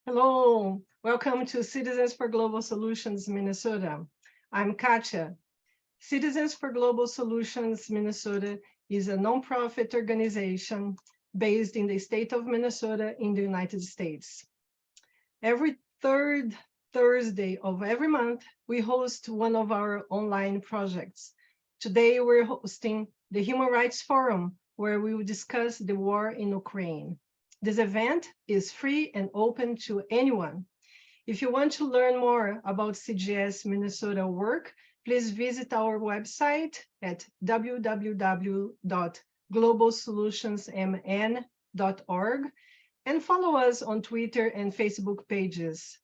Hello, welcome to Citizens for Global Solutions, Minnesota. I'm Katya. Citizens for Global Solutions, Minnesota is a nonprofit organization based in the state of Minnesota in the United States. Every third Thursday of every month, we host one of our online projects. Today, we're hosting the Human Rights Forum, where we will discuss the war in Ukraine. This event is free and open to anyone. If you want to learn more about CGS Minnesota work, please visit our website at www.globalsolutionsmn.org and follow us on Twitter and Facebook pages.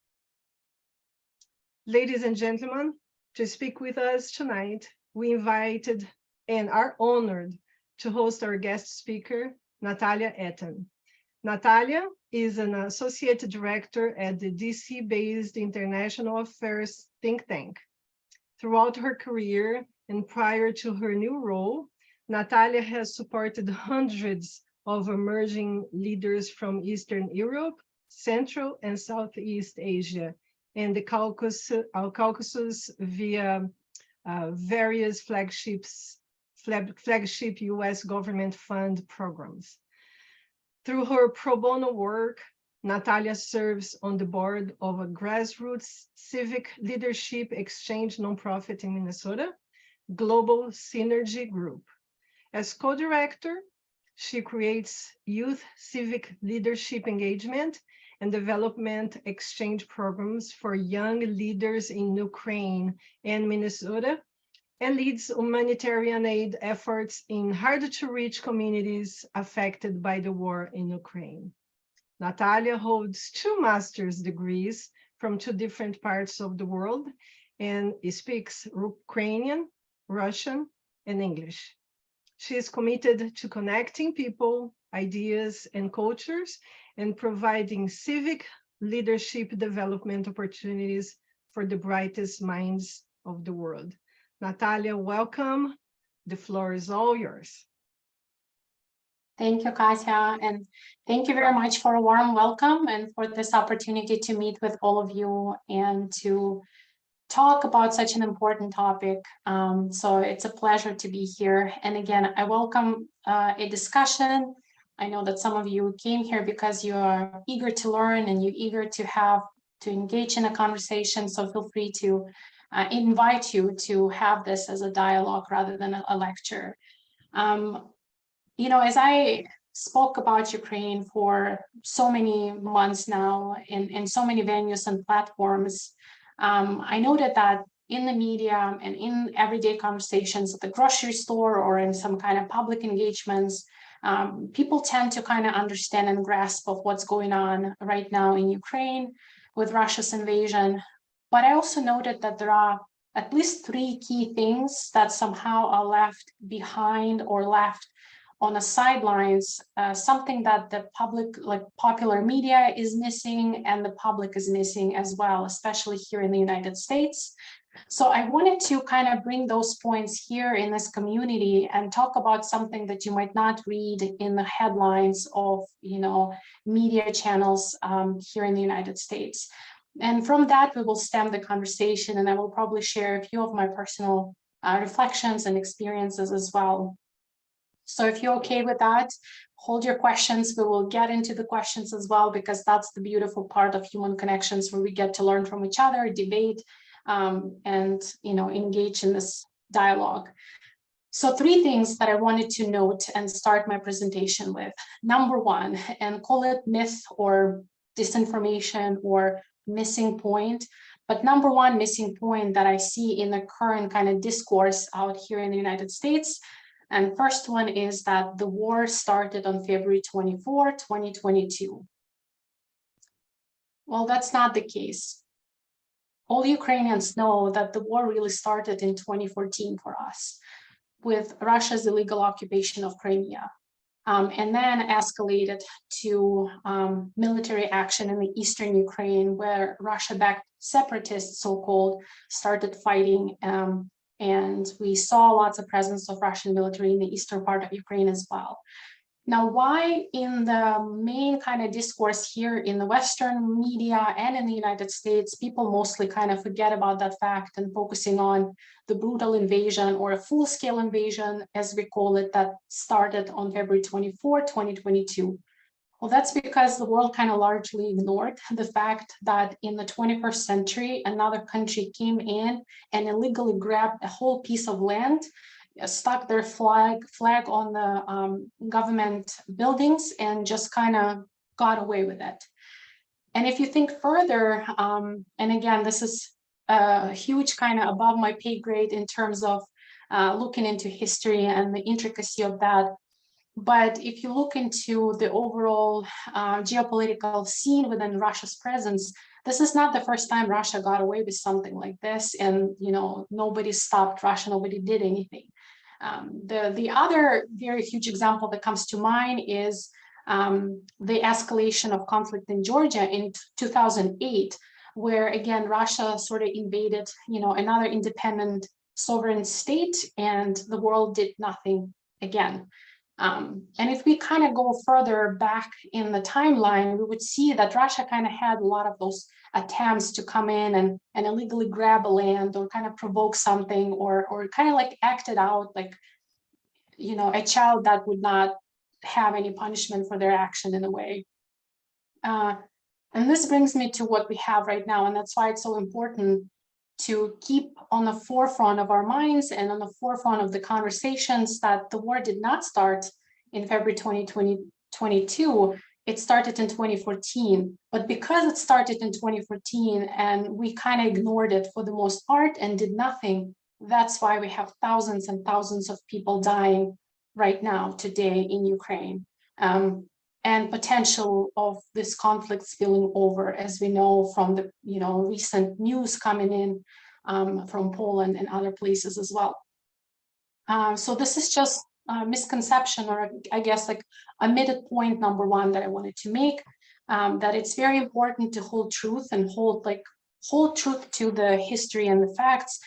Ladies and gentlemen, to speak with us tonight, we invited and are honored to host our guest speaker, Natalia Etten. Natalia is an associate director at the DC-based International Affairs think tank. Throughout her career and prior to her new role, Natalia has supported hundreds of emerging leaders from Eastern Europe, Central and Southeast Asia, and the Caucasus via various flagship US government fund programs. Through her pro bono work, Natalia serves on the board of a grassroots civic leadership exchange nonprofit in Minnesota, Global Synergy Group. As co-director, she creates youth civic leadership engagement and development exchange programs for young leaders in Ukraine and Minnesota, and leads humanitarian aid efforts in hard-to-reach communities affected by the war in Ukraine. Natalia holds 2 master's degrees from 2 different parts of the world and speaks Ukrainian, Russian, and English. She is committed to connecting people, ideas, and cultures, and providing civic leadership development opportunities for the brightest minds of the world. Natalia, welcome. The floor is all yours. Thank you, Katya, and thank you very much for a warm welcome and for this opportunity to meet with all of you and to talk about such an important topic. So it's a pleasure to be here. And again, I welcome a discussion. I know that some of you came here because you are eager to learn and you're eager to engage in a conversation. So feel free to invite you to have this as a dialogue rather than a lecture. You know, as I spoke about Ukraine for so many months now in so many venues and platforms, I noted that in the media and in everyday conversations at the grocery store or in some kind of public engagements, people tend to kind of understand and grasp of what's going on right now in Ukraine with Russia's invasion. But I also noted that there are at least 3 key things that somehow are left behind or left on the sidelines, something that the public, like popular media, is missing and the public is missing as well, especially here in the United States. So I wanted to kind of bring those points here in this community and talk about something that you might not read in the headlines of, you know, media channels here in the United States. And from that, we will stem the conversation, and I will probably share a few of my personal reflections and experiences as well. So if you're okay with that, hold your questions. We will get into the questions as well, because that's the beautiful part of human connections, where we get to learn from each other, debate, and, you know, engage in this dialogue. So 3 things that I wanted to note and start my presentation with. Number 1, and call it myth or disinformation or missing point, but number 1 missing point that I see in the current kind of discourse out here in the United States. And first one is that the war started on February 24, 2022. Well, that's not the case. All Ukrainians know that the war really started in 2014 for us, with Russia's illegal occupation of Crimea, and then escalated to military action in the eastern Ukraine, where Russia-backed separatists, so-called, started fighting. And we saw lots of presence of Russian military in the eastern part of Ukraine as well. Now, why in the main kind of discourse here in the Western media and in the United States, people mostly kind of forget about that fact and focusing on the brutal invasion or a full-scale invasion, as we call it, that started on February 24, 2022. Well, that's because the world kind of largely ignored the fact that in the 21st century, another country came in and illegally grabbed a whole piece of land, stuck their flag on the government buildings and just kind of got away with it. And if you think further, and again, this is a huge kind of above my pay grade in terms of looking into history and the intricacy of that. But if you look into the overall geopolitical scene within Russia's presence, this is not the first time Russia got away with something like this, and nobody stopped Russia, nobody did anything. The other very huge example that comes to mind is the escalation of conflict in Georgia in 2008, where again Russia sort of invaded, another independent sovereign state, and the world did nothing again. And if we kind of go further back in the timeline, we would see that Russia kind of had a lot of those attempts to come in and illegally grab a land or kind of provoke something or kind of like acted out like, a child that would not have any punishment for their action in a way. And this brings me to what we have right now. And that's why it's so important to keep on the forefront of our minds and on the forefront of the conversations that the war did not start in February 2022. It started in 2014, but because it started in 2014 and we kind of ignored it for the most part and did nothing, that's why we have thousands and thousands of people dying right now today in Ukraine. And potential of this conflict spilling over, as we know from the recent news coming in from Poland and other places as well. So this is just a misconception, or I guess like omitted point number one that I wanted to make, that it's very important to hold truth and hold truth to the history and the facts,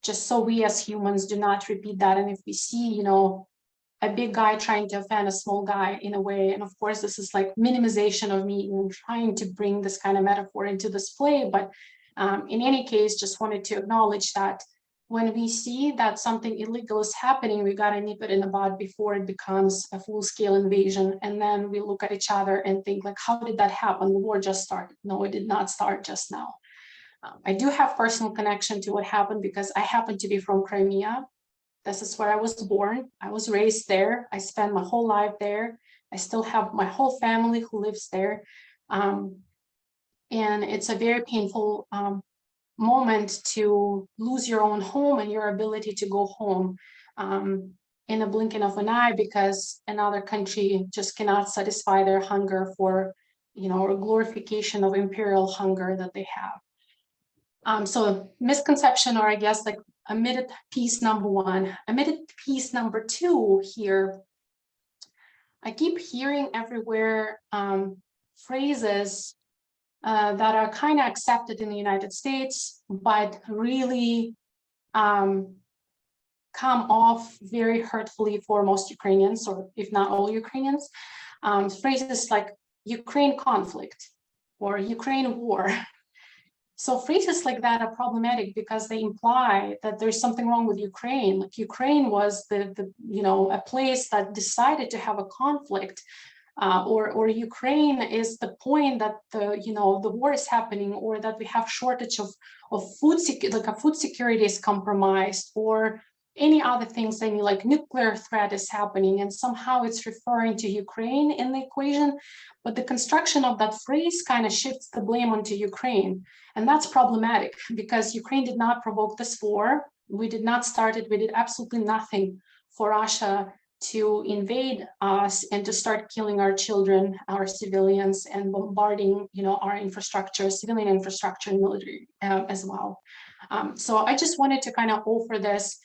just so we as humans do not repeat that. And if we see, a big guy trying to offend a small guy in a way. And of course, this is like minimization of me and trying to bring this kind of metaphor into display. But in any case, just wanted to acknowledge that when we see that something illegal is happening, we got to nip it in the bud before it becomes a full-scale invasion. And then we look at each other and think like, how did that happen? The war just started. No, it did not start just now. I do have personal connection to what happened because I happen to be from Crimea. This is where I was born. I was raised there. I spent my whole life there. I still have my whole family who lives there. And it's a very painful moment to lose your own home and your ability to go home in a blinking of an eye because another country just cannot satisfy their hunger for, a glorification of imperial hunger that they have. So misconception, or I guess like omitted piece number one. Omitted piece number two here. I keep hearing everywhere phrases that are kind of accepted in the United States, but really come off very hurtfully for most Ukrainians, or if not all Ukrainians. Phrases like Ukraine conflict or Ukraine war. So phrases like that are problematic because they imply that there's something wrong with Ukraine. Like Ukraine was a place that decided to have a conflict, or Ukraine is the point that the war is happening, or that we have shortage of food, food security is compromised, or any other things, like nuclear threat is happening, and somehow it's referring to Ukraine in the equation. But the construction of that phrase kind of shifts the blame onto Ukraine. And that's problematic because Ukraine did not provoke this war. We did not start it. We did absolutely nothing for Russia to invade us and to start killing our children, our civilians, and bombarding, our infrastructure, civilian infrastructure and military as well. So I just wanted to kind of offer this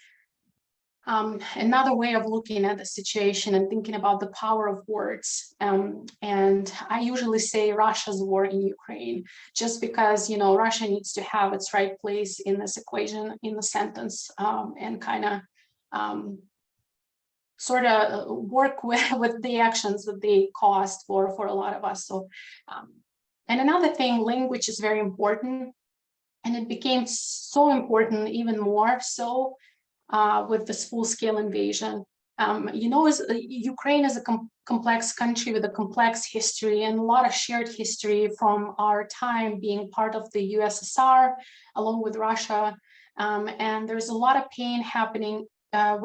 another way of looking at the situation and thinking about the power of words. And I usually say Russia's war in Ukraine, just because, Russia needs to have its right place in this equation, in the sentence, and kind of sort of work with the actions that they caused for a lot of us. So, and another thing, language is very important, and it became so important even more so with this full-scale invasion. Ukraine is a complex country with a complex history and a lot of shared history from our time being part of the USSR, along with Russia. And there's a lot of pain happening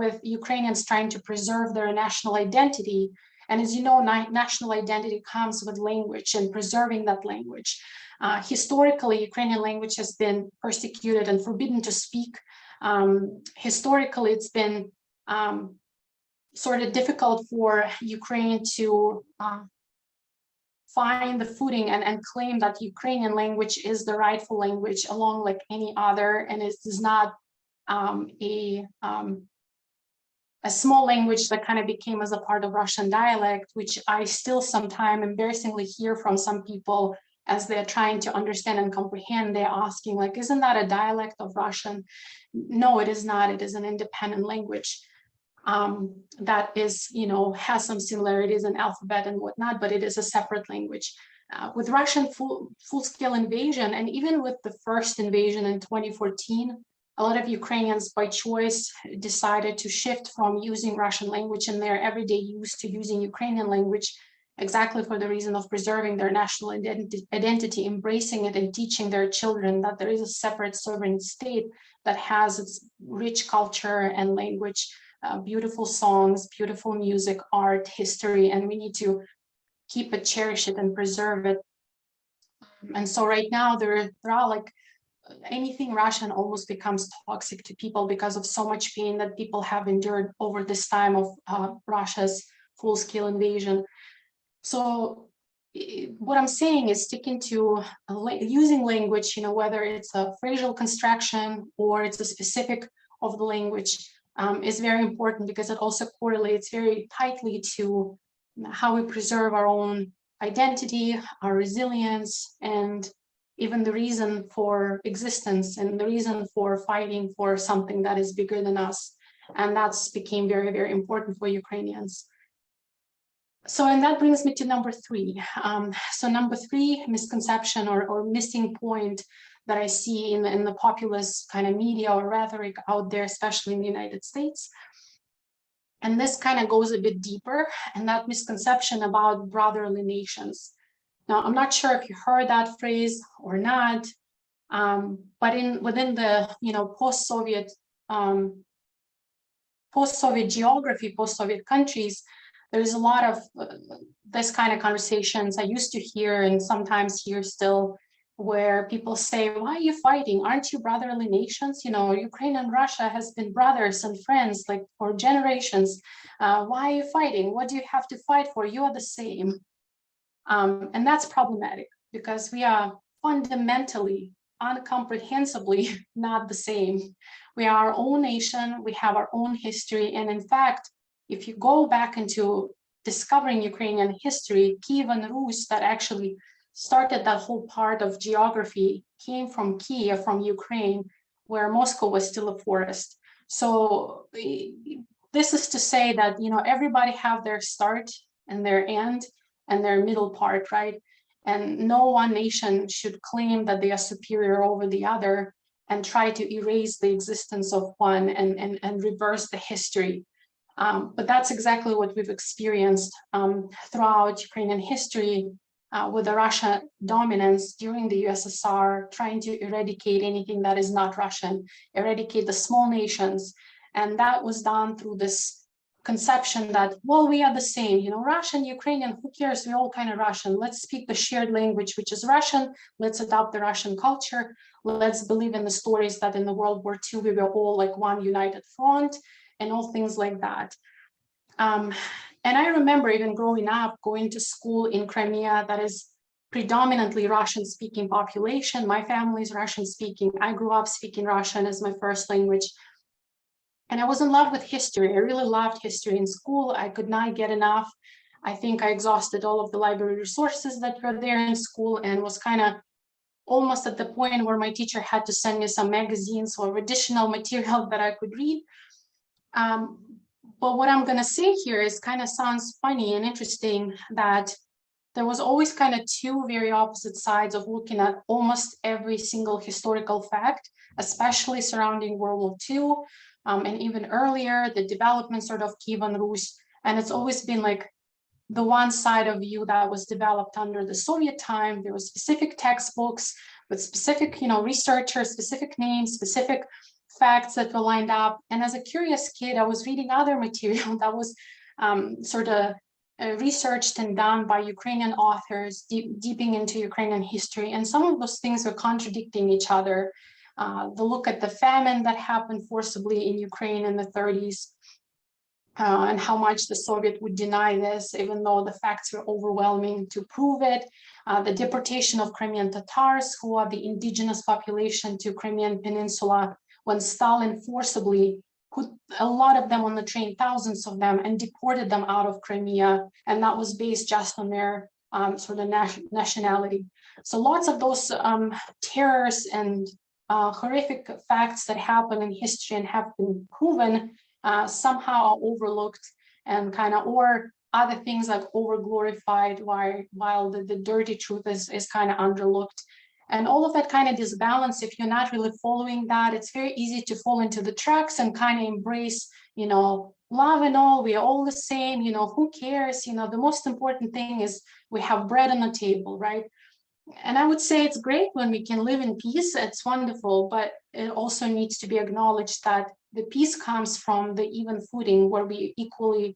with Ukrainians trying to preserve their national identity. And as you know, national identity comes with language and preserving that language. Historically, Ukrainian language has been persecuted and forbidden to speak. Historically, it's been sort of difficult for Ukraine to find the footing and claim that Ukrainian language is the rightful language along like any other, and it is not a small language that kind of became as a part of Russian dialect, which I still sometimes embarrassingly hear from some people as they're trying to understand and comprehend. They're asking like, isn't that a dialect of Russian? No, it is not. It is an independent language that is, has some similarities in alphabet and whatnot, but it is a separate language. With Russian full-scale invasion, and even with the first invasion in 2014, a lot of Ukrainians by choice decided to shift from using Russian language in their everyday use to using Ukrainian language, exactly for the reason of preserving their national identity, embracing it, and teaching their children that there is a separate sovereign state that has its rich culture and language, beautiful songs, beautiful music, art, history, and we need to keep it, cherish it, and preserve it. And so right now there are like, anything Russian almost becomes toxic to people because of so much pain that people have endured over this time of Russia's full-scale invasion. So what I'm saying is sticking to using language, whether it's a phrasal construction or it's a specific of the language, is very important because it also correlates very tightly to how we preserve our own identity, our resilience, and even the reason for existence and the reason for fighting for something that is bigger than us. And that's became very, very important for Ukrainians. So, and that brings me to number 3. So number 3 misconception or missing point that I see in the populist kind of media or rhetoric out there, especially in the United States. And this kind of goes a bit deeper, and that misconception about brotherly nations. Now, I'm not sure if you heard that phrase or not, but within the post-Soviet geography, post-Soviet countries, there's a lot of this kind of conversations I used to hear and sometimes hear still, where people say, why are you fighting? Aren't you brotherly nations? Ukraine and Russia has been brothers and friends like for generations. Why are you fighting? What do you have to fight for? You are the same. And that's problematic because we are fundamentally, incomprehensibly not the same. We are our own nation, we have our own history. And in fact, if you go back into discovering Ukrainian history, Kievan Rus, that actually started that whole part of geography, came from Kiev, from Ukraine, where Moscow was still a forest. So this is to say that, everybody have their start and their end and their middle part, right? And no one nation should claim that they are superior over the other and try to erase the existence of one and reverse the history. But that's exactly what we've experienced throughout Ukrainian history with the Russian dominance during the USSR, trying to eradicate anything that is not Russian, eradicate the small nations. And that was done through this conception that, well, we are the same, Russian, Ukrainian, who cares? We're all kind of Russian. Let's speak the shared language, which is Russian. Let's adopt the Russian culture. Let's believe in the stories that in the World War II, we were all like one united front and all things like that. And I remember even growing up, going to school in Crimea that is predominantly Russian-speaking population. My family is Russian-speaking. I grew up speaking Russian as my first language. And I was in love with history. I really loved history in school. I could not get enough. I think I exhausted all of the library resources that were there in school and was kind of almost at the point where my teacher had to send me some magazines or additional material that I could read. But what I'm going to say here is kind of sounds funny and interesting that there was always kind of two very opposite sides of looking at almost every single historical fact, especially surrounding World War II, and even earlier, the development sort of Kievan Rus. And it's always been like the one side of view that was developed under the Soviet time. There were specific textbooks with specific, researchers, specific names, specific facts that were lined up. And as a curious kid, I was reading other material that was sort of researched and done by Ukrainian authors, deeping into Ukrainian history. And some of those things were contradicting each other. The look at the famine that happened forcibly in Ukraine in the 30s, and how much the Soviet would deny this, even though the facts were overwhelming to prove it. The deportation of Crimean Tatars, who are the indigenous population to Crimean Peninsula, when Stalin forcibly put a lot of them on the train, thousands of them, and deported them out of Crimea. And that was based just on their sort of nationality. So lots of those terrors and horrific facts that happen in history and have been proven somehow are overlooked, and kind of, or other things like over glorified, while the dirty truth is kind of underlooked. And all of that kind of disbalance, if you're not really following that, it's very easy to fall into the tracks and kind of embrace, love and all, we are all the same, who cares? The most important thing is we have bread on the table, right? And I would say it's great when we can live in peace, it's wonderful, but it also needs to be acknowledged that the peace comes from the even footing where we equally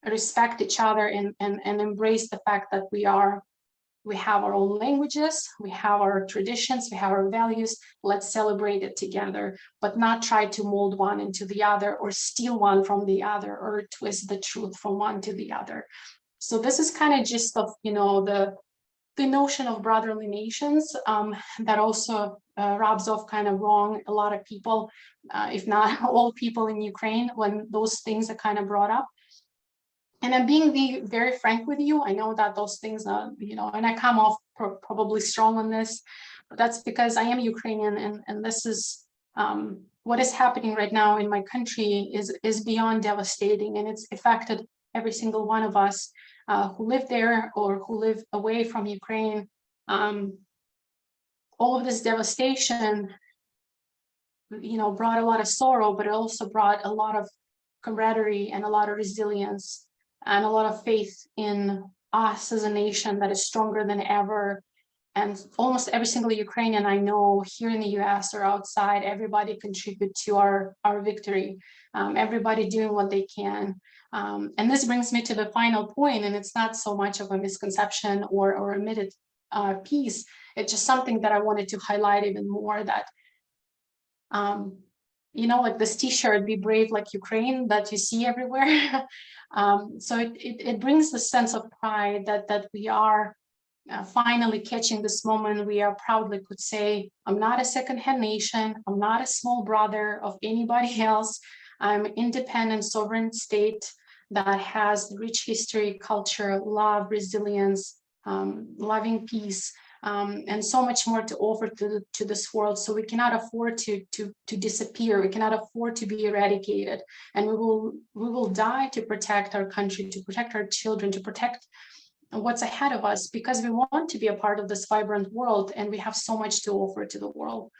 respect each other and embrace the fact that we have our own languages, we have our traditions, we have our values. Let's celebrate it together, but not try to mold one into the other or steal one from the other or twist the truth from one to the other. So this is kind of just of, the notion of brotherly nations that also rubs off kind of wrong a lot of people, if not all people in Ukraine, when those things are kind of brought up. And I'm being very frank with you. I know that those things are, and I come off probably strong on this, but that's because I am Ukrainian, and this is what is happening right now in my country is beyond devastating, and it's affected every single one of us who live there or who live away from Ukraine. All of this devastation, brought a lot of sorrow, but it also brought a lot of camaraderie and a lot of resilience and a lot of faith in us as a nation that is stronger than ever. And almost every single Ukrainian I know here in the US or outside, everybody contribute to our victory. Everybody doing what they can. And this brings me to the final point, and it's not so much of a misconception or omitted piece. It's just something that I wanted to highlight even more, that like this t-shirt, "Be brave like Ukraine," that you see everywhere. So it brings the sense of pride that we are finally catching this moment. We are proudly could say, I'm not a second-hand nation, I'm not a small brother of anybody else. I'm an independent sovereign state that has rich history, culture, love, resilience, loving peace, and so much more to offer to this world. So we cannot afford to disappear. We cannot afford to be eradicated. And we will die to protect our country, to protect our children, to protect what's ahead of us, because we want to be a part of this vibrant world, and we have so much to offer to the world.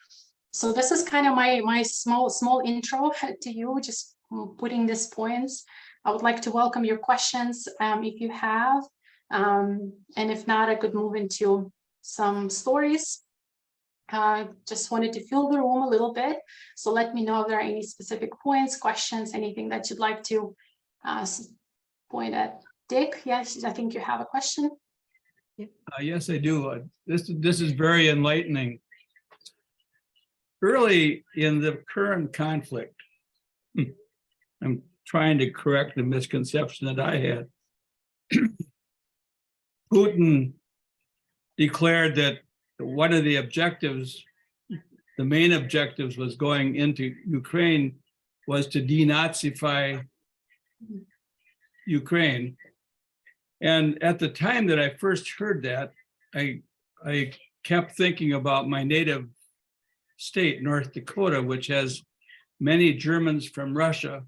So this is kind of my small intro to you, just putting these points. I would like to welcome your questions if you have, and if not, I could move into some stories. Just wanted to fill the room a little bit, so let me know if there are any specific points, questions, anything that you'd like to point at. Dick, yes, I think you have a question. Yes, I do. This is very enlightening. Early in the current conflict, I'm trying to correct the misconception that I had. Putin declared that one of the objectives, the main objectives, was going into Ukraine was to denazify Ukraine. And at the time that I first heard that, I kept thinking about my native state, North Dakota, which has many Germans from Russia.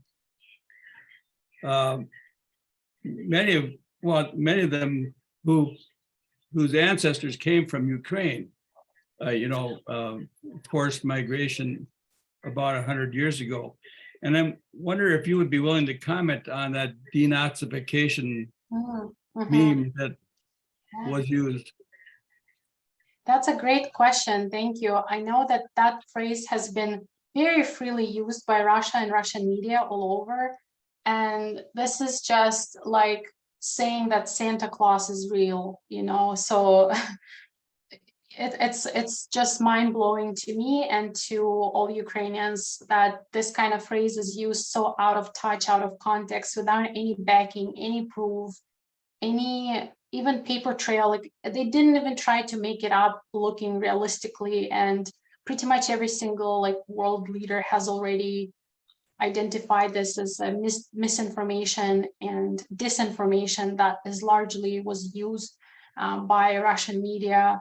many of them whose ancestors came from Ukraine, forced migration about 100 years ago. And I wonder if you would be willing to comment on that denazification meme that was used. That's a great question. Thank you. I know that that phrase has been very freely used by Russia and Russian media all over. And this is just like saying that Santa Claus is real, so it's just mind-blowing to me and to all Ukrainians that this kind of phrase is used so out of touch, out of context, without any backing, any proof, any even paper trail. Like, they didn't even try to make it up looking realistically, and pretty much every single world leader has already identified this as a misinformation and disinformation that is largely was used by Russian media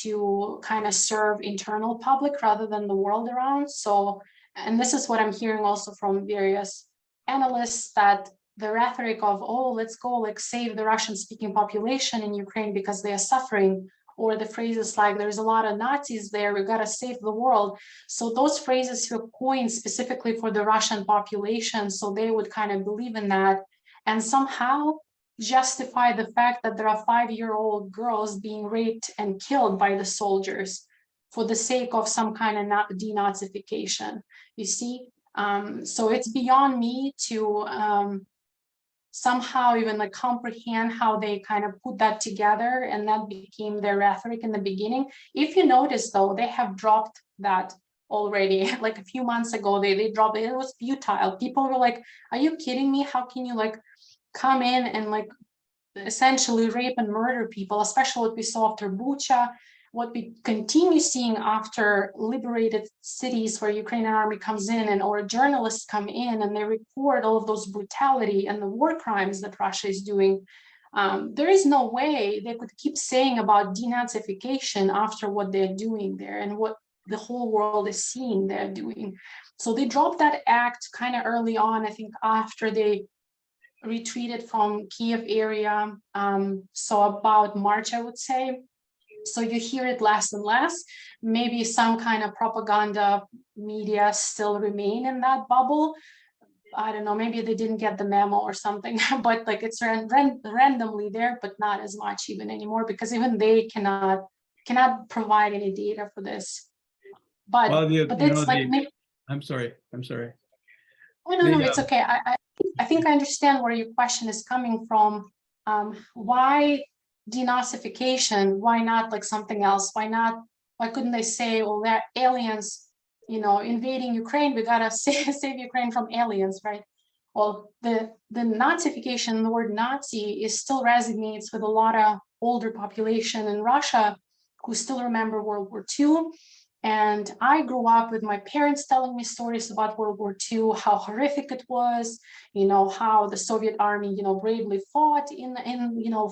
to kind of serve internal public rather than the world around. So, and this is what I'm hearing also from various analysts, that the rhetoric of, oh, let's go save the Russian speaking population in Ukraine because they are suffering, or the phrases like there's a lot of Nazis there, we gotta save the world. So those phrases were coined specifically for the Russian population, so they would kind of believe in that and somehow justify the fact that there are 5-year-old girls being raped and killed by the soldiers for the sake of some kind of denazification, you see? So it's beyond me to somehow even comprehend how they kind of put that together, and that became their rhetoric in the beginning. If you notice though, they have dropped that already. Like a few months ago, they dropped it. It was futile. People were like, are you kidding me? How can you come in and essentially rape and murder people, especially what we saw after Bucha, what we continue seeing after liberated cities where Ukrainian army comes in and or journalists come in and they record all of those brutality and the war crimes that Russia is doing. There is no way they could keep saying about denazification after what they're doing there and what the whole world is seeing they're doing. So they dropped that act kind of early on, I think after they retreated from Kiev area. So about March, I would say. So you hear it less and less. Maybe some kind of propaganda media still remain in that bubble. I don't know, maybe they didn't get the memo or something, but it's randomly there, but not as much even anymore, because even they cannot provide any data for this. But, Well, but it's I'm sorry. Oh, no, it's okay. I think I understand where your question is coming from. Why denazification? Why not something else? Why couldn't they say, well, they're aliens, invading Ukraine, we gotta save Ukraine from aliens, right? Well, the Nazification, the word Nazi still resonates with a lot of older population in Russia who still remember World War II. And I grew up with my parents telling me stories about World War II, how horrific it was, how the Soviet army, bravely fought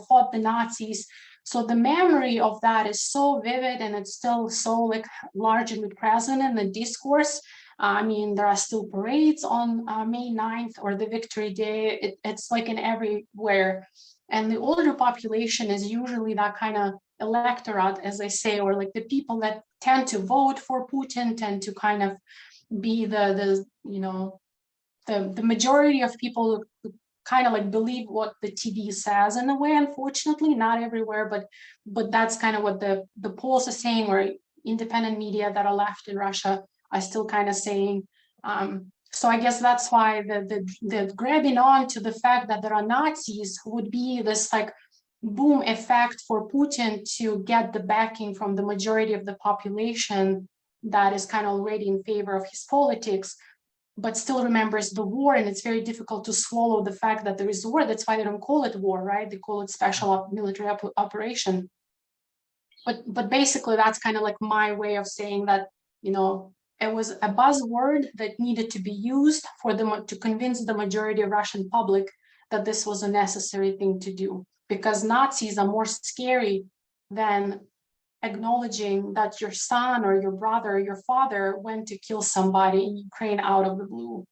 fought the Nazis. So the memory of that is so vivid, and it's still so largely present in the discourse. I mean, there are still parades on May 9th or the Victory Day. It's in everywhere. And the older population is usually that kind of electorate, as I say, or the people that tend to vote for Putin tend to kind of be the majority of people who kind of believe what the TV says in a way. Unfortunately, not everywhere, but that's kind of what the polls are saying, or independent media that are left in Russia are still kind of saying. So I guess that's why the grabbing on to the fact that there are Nazis would be this boom effect for Putin to get the backing from the majority of the population that is kind of already in favor of his politics, but still remembers the war. And it's very difficult to swallow the fact that there is war. That's why they don't call it war, right? They call it special military operation. But basically, that's kind of my way of saying that, it was a buzzword that needed to be used for them to convince the majority of Russian public that this was a necessary thing to do, because Nazis are more scary than acknowledging that your son or your brother or your father went to kill somebody in Ukraine out of the blue.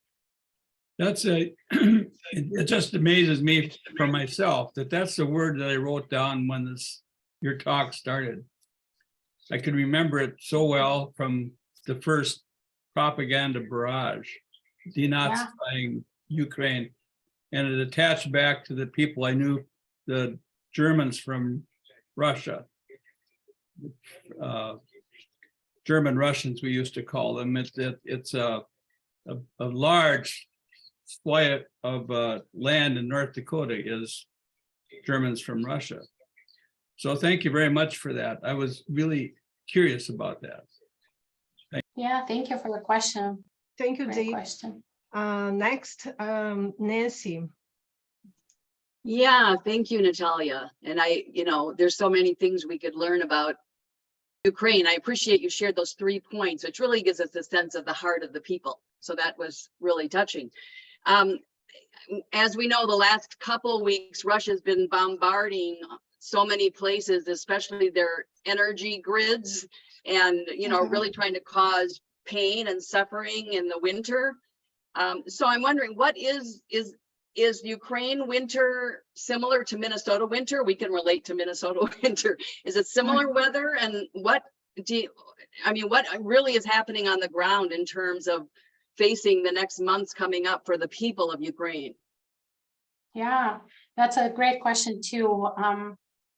That's it just amazes me for myself that that's the word that I wrote down when your talk started. I can remember it so well from the first propaganda barrage, denazifying Ukraine. And it attached back to the people I knew, the Germans from Russia, German Russians, we used to call them. It's a large swath of land in North Dakota is Germans from Russia. So thank you very much for that. I was really curious about that. Thank you for the question. Thank you, Great Dave. question. Next, Nancy. Yeah, thank you, Natalia. And there's so many things we could learn about Ukraine. I appreciate you shared those 3 points, which really gives us a sense of the heart of the people. So that was really touching. As we know, the last couple of weeks, Russia's been bombarding so many places, especially their energy grids, and really trying to cause pain and suffering in the winter. So I'm wondering, what is Ukraine winter similar to Minnesota winter? We can relate to Minnesota winter. Is it similar weather? And what really is happening on the ground in terms of facing the next months coming up for the people of Ukraine? Yeah, that's a great question too.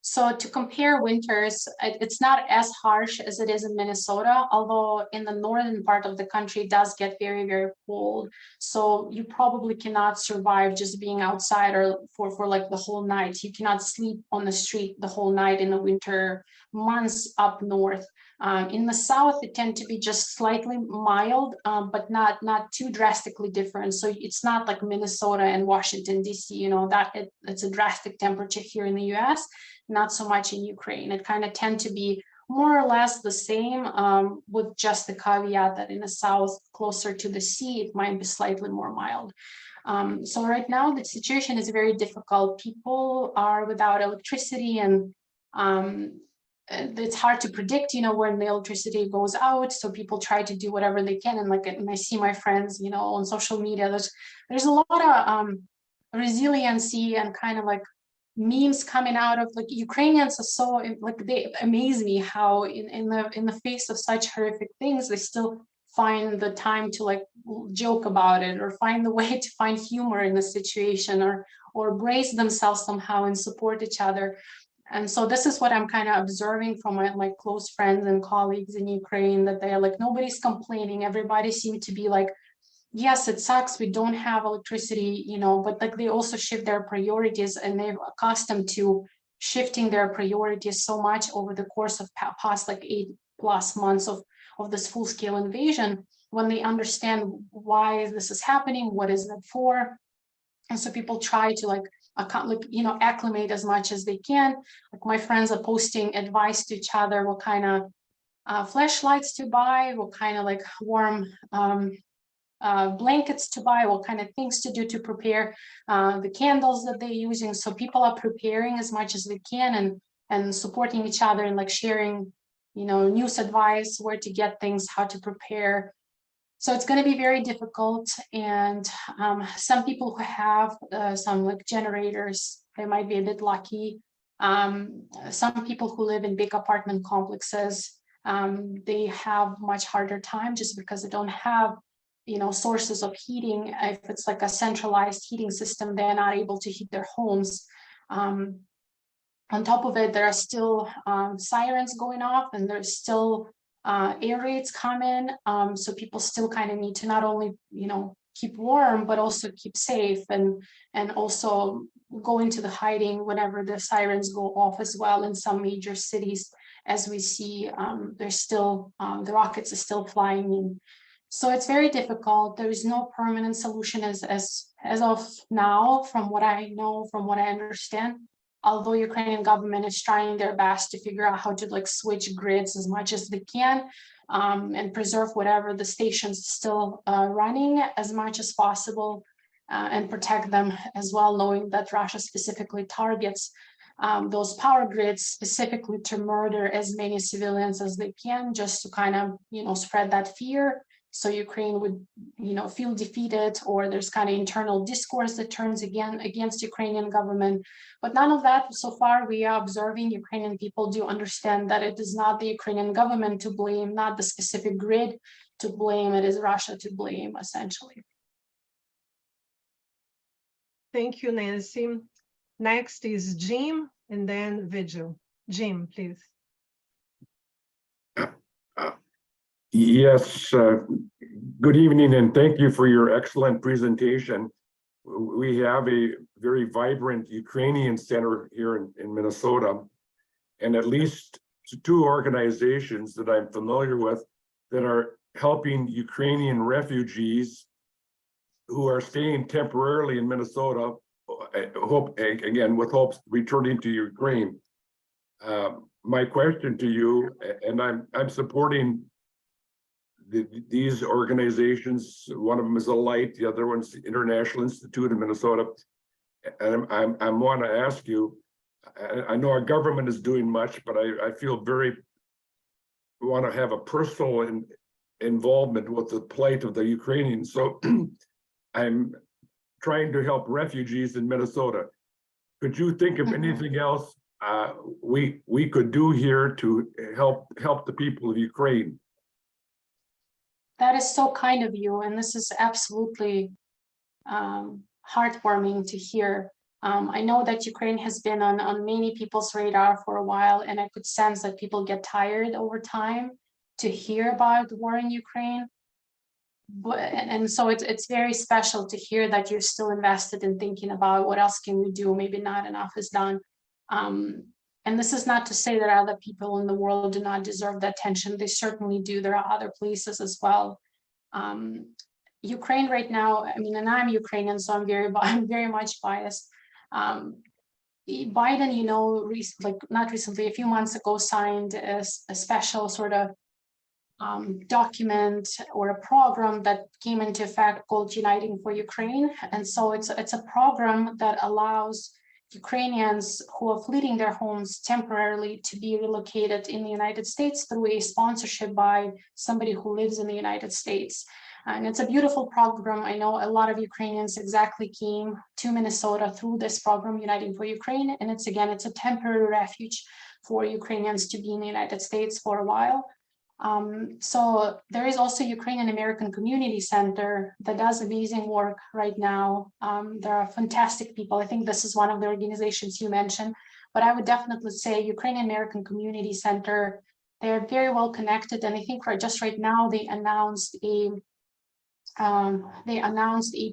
So to compare winters, it's not as harsh as it is in Minnesota, although in the northern part of the country it does get very, very cold. So you probably cannot survive just being outside or for like the whole night. You cannot sleep on the street the whole night in the winter months up north. In the south, it tends to be just slightly mild, but not too drastically different. So it's not like Minnesota and Washington, D.C., it's a drastic temperature here in the U.S., not so much in Ukraine. It kind of tend to be more or less the same, with just the caveat that in the south, closer to the sea, it might be slightly more mild. So right now, the situation is very difficult. People are without electricity, and it's hard to predict, when the electricity goes out. So people try to do whatever they can. And I see my friends, on social media, there's a lot of resiliency and kind of like memes coming out of Ukrainians are so they amaze me how in the face of such horrific things, they still find the time to joke about it, or find the way to find humor in the situation, or brace themselves somehow and support each other. And so this is what I'm kind of observing from my close friends and colleagues in Ukraine, that they're nobody's complaining. Everybody seems to be yes, it sucks, we don't have electricity, but they also shift their priorities, and they're accustomed to shifting their priorities so much over the course of past 8+ months of this full-scale invasion, when they understand why this is happening, what is it for. And so people try to acclimate as much as they can. My friends are posting advice to each other, what kind of flashlights to buy, what kind of warm blankets to buy, what kind of things to do to prepare, the candles that they're using. So people are preparing as much as they can, and supporting each other, and sharing, news advice, where to get things, how to prepare. So it's going to be very difficult. And some people who have some generators, they might be a bit lucky. Some people who live in big apartment complexes, they have much harder time, just because they don't have sources of heating. If it's a centralized heating system, they're not able to heat their homes. On top of it, there are still sirens going off, and there's still air raids coming. So people still kind of need to not only keep warm, but also keep safe, and also go into the hiding whenever the sirens go off as well. In some major cities, as we see, there's still the rockets are still flying in. So it's very difficult. There is no permanent solution as of now, from what I know, from what I understand. Although Ukrainian government is trying their best to figure out how to switch grids as much as they can, and preserve whatever the stations still running as much as possible, and protect them as well, knowing that Russia specifically targets those power grids specifically to murder as many civilians as they can, just to kind of spread that fear. so Ukraine would, feel defeated, or there's kind of internal discourse that turns against Ukrainian government. But none of that so far. We are observing Ukrainian people do understand that it is not the Ukrainian government to blame, not the specific grid to blame. It is Russia to blame, essentially. Thank you, Nancy. Next is Jim, and then Vigil. Jim, please. Yes, good evening, and thank you for your excellent presentation. We have a very vibrant Ukrainian center here in Minnesota, and at least two organizations that I'm familiar with that are helping Ukrainian refugees who are staying temporarily in Minnesota, with hopes returning to Ukraine. My question to you, and I'm supporting these organizations. One of them is Alight, the other one's the International Institute in Minnesota. And I want to ask you, I know our government is doing much, but I feel want to have a personal involvement with the plight of the Ukrainians. So I'm trying to help refugees in Minnesota. Could you think of anything else we could do here to help the people of Ukraine? That is so kind of you, and this is absolutely heartwarming to hear. I know that Ukraine has been on many people's radar for a while, and I could sense that people get tired over time to hear about the war in Ukraine. And so it's very special to hear that you're still invested in thinking about what else can we do. Maybe not enough is done. And this is not to say that other people in the world do not deserve the attention. They certainly do. There are other places as well. Ukraine right now, and I'm Ukrainian, so I'm very much biased. Biden, not recently, a few months ago, signed a special sort of document or a program that came into effect called Uniting for Ukraine. And so it's a program that allows Ukrainians who are fleeing their homes temporarily to be relocated in the United States through a sponsorship by somebody who lives in the United States. And it's a beautiful program. I know a lot of Ukrainians exactly came to Minnesota through this program, Uniting for Ukraine. And it's a temporary refuge for Ukrainians to be in the United States for a while. So there is also Ukrainian American Community Center that does amazing work right now. There are fantastic people. I think this is one of the organizations you mentioned, but I would definitely say Ukrainian American Community Center, they're very well connected. And I think just right now they announced a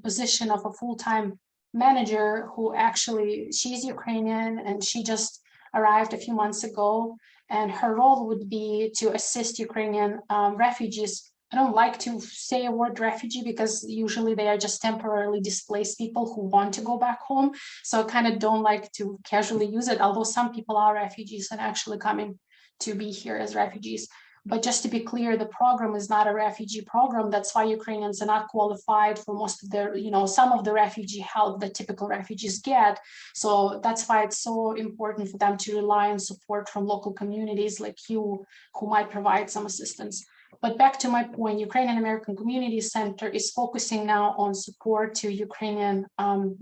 position of a full-time manager who actually, she's Ukrainian and she just arrived a few months ago. And her role would be to assist Ukrainian refugees. I don't like to say a word refugee because usually they are just temporarily displaced people who want to go back home. So I kind of don't like to casually use it, although some people are refugees and actually coming to be here as refugees. But just to be clear, the program is not a refugee program. That's why Ukrainians are not qualified for most of their, some of the refugee help that typical refugees get. So that's why it's so important for them to rely on support from local communities like you, who might provide some assistance. But back to my point, Ukrainian American Community Center is focusing now on support to Ukrainian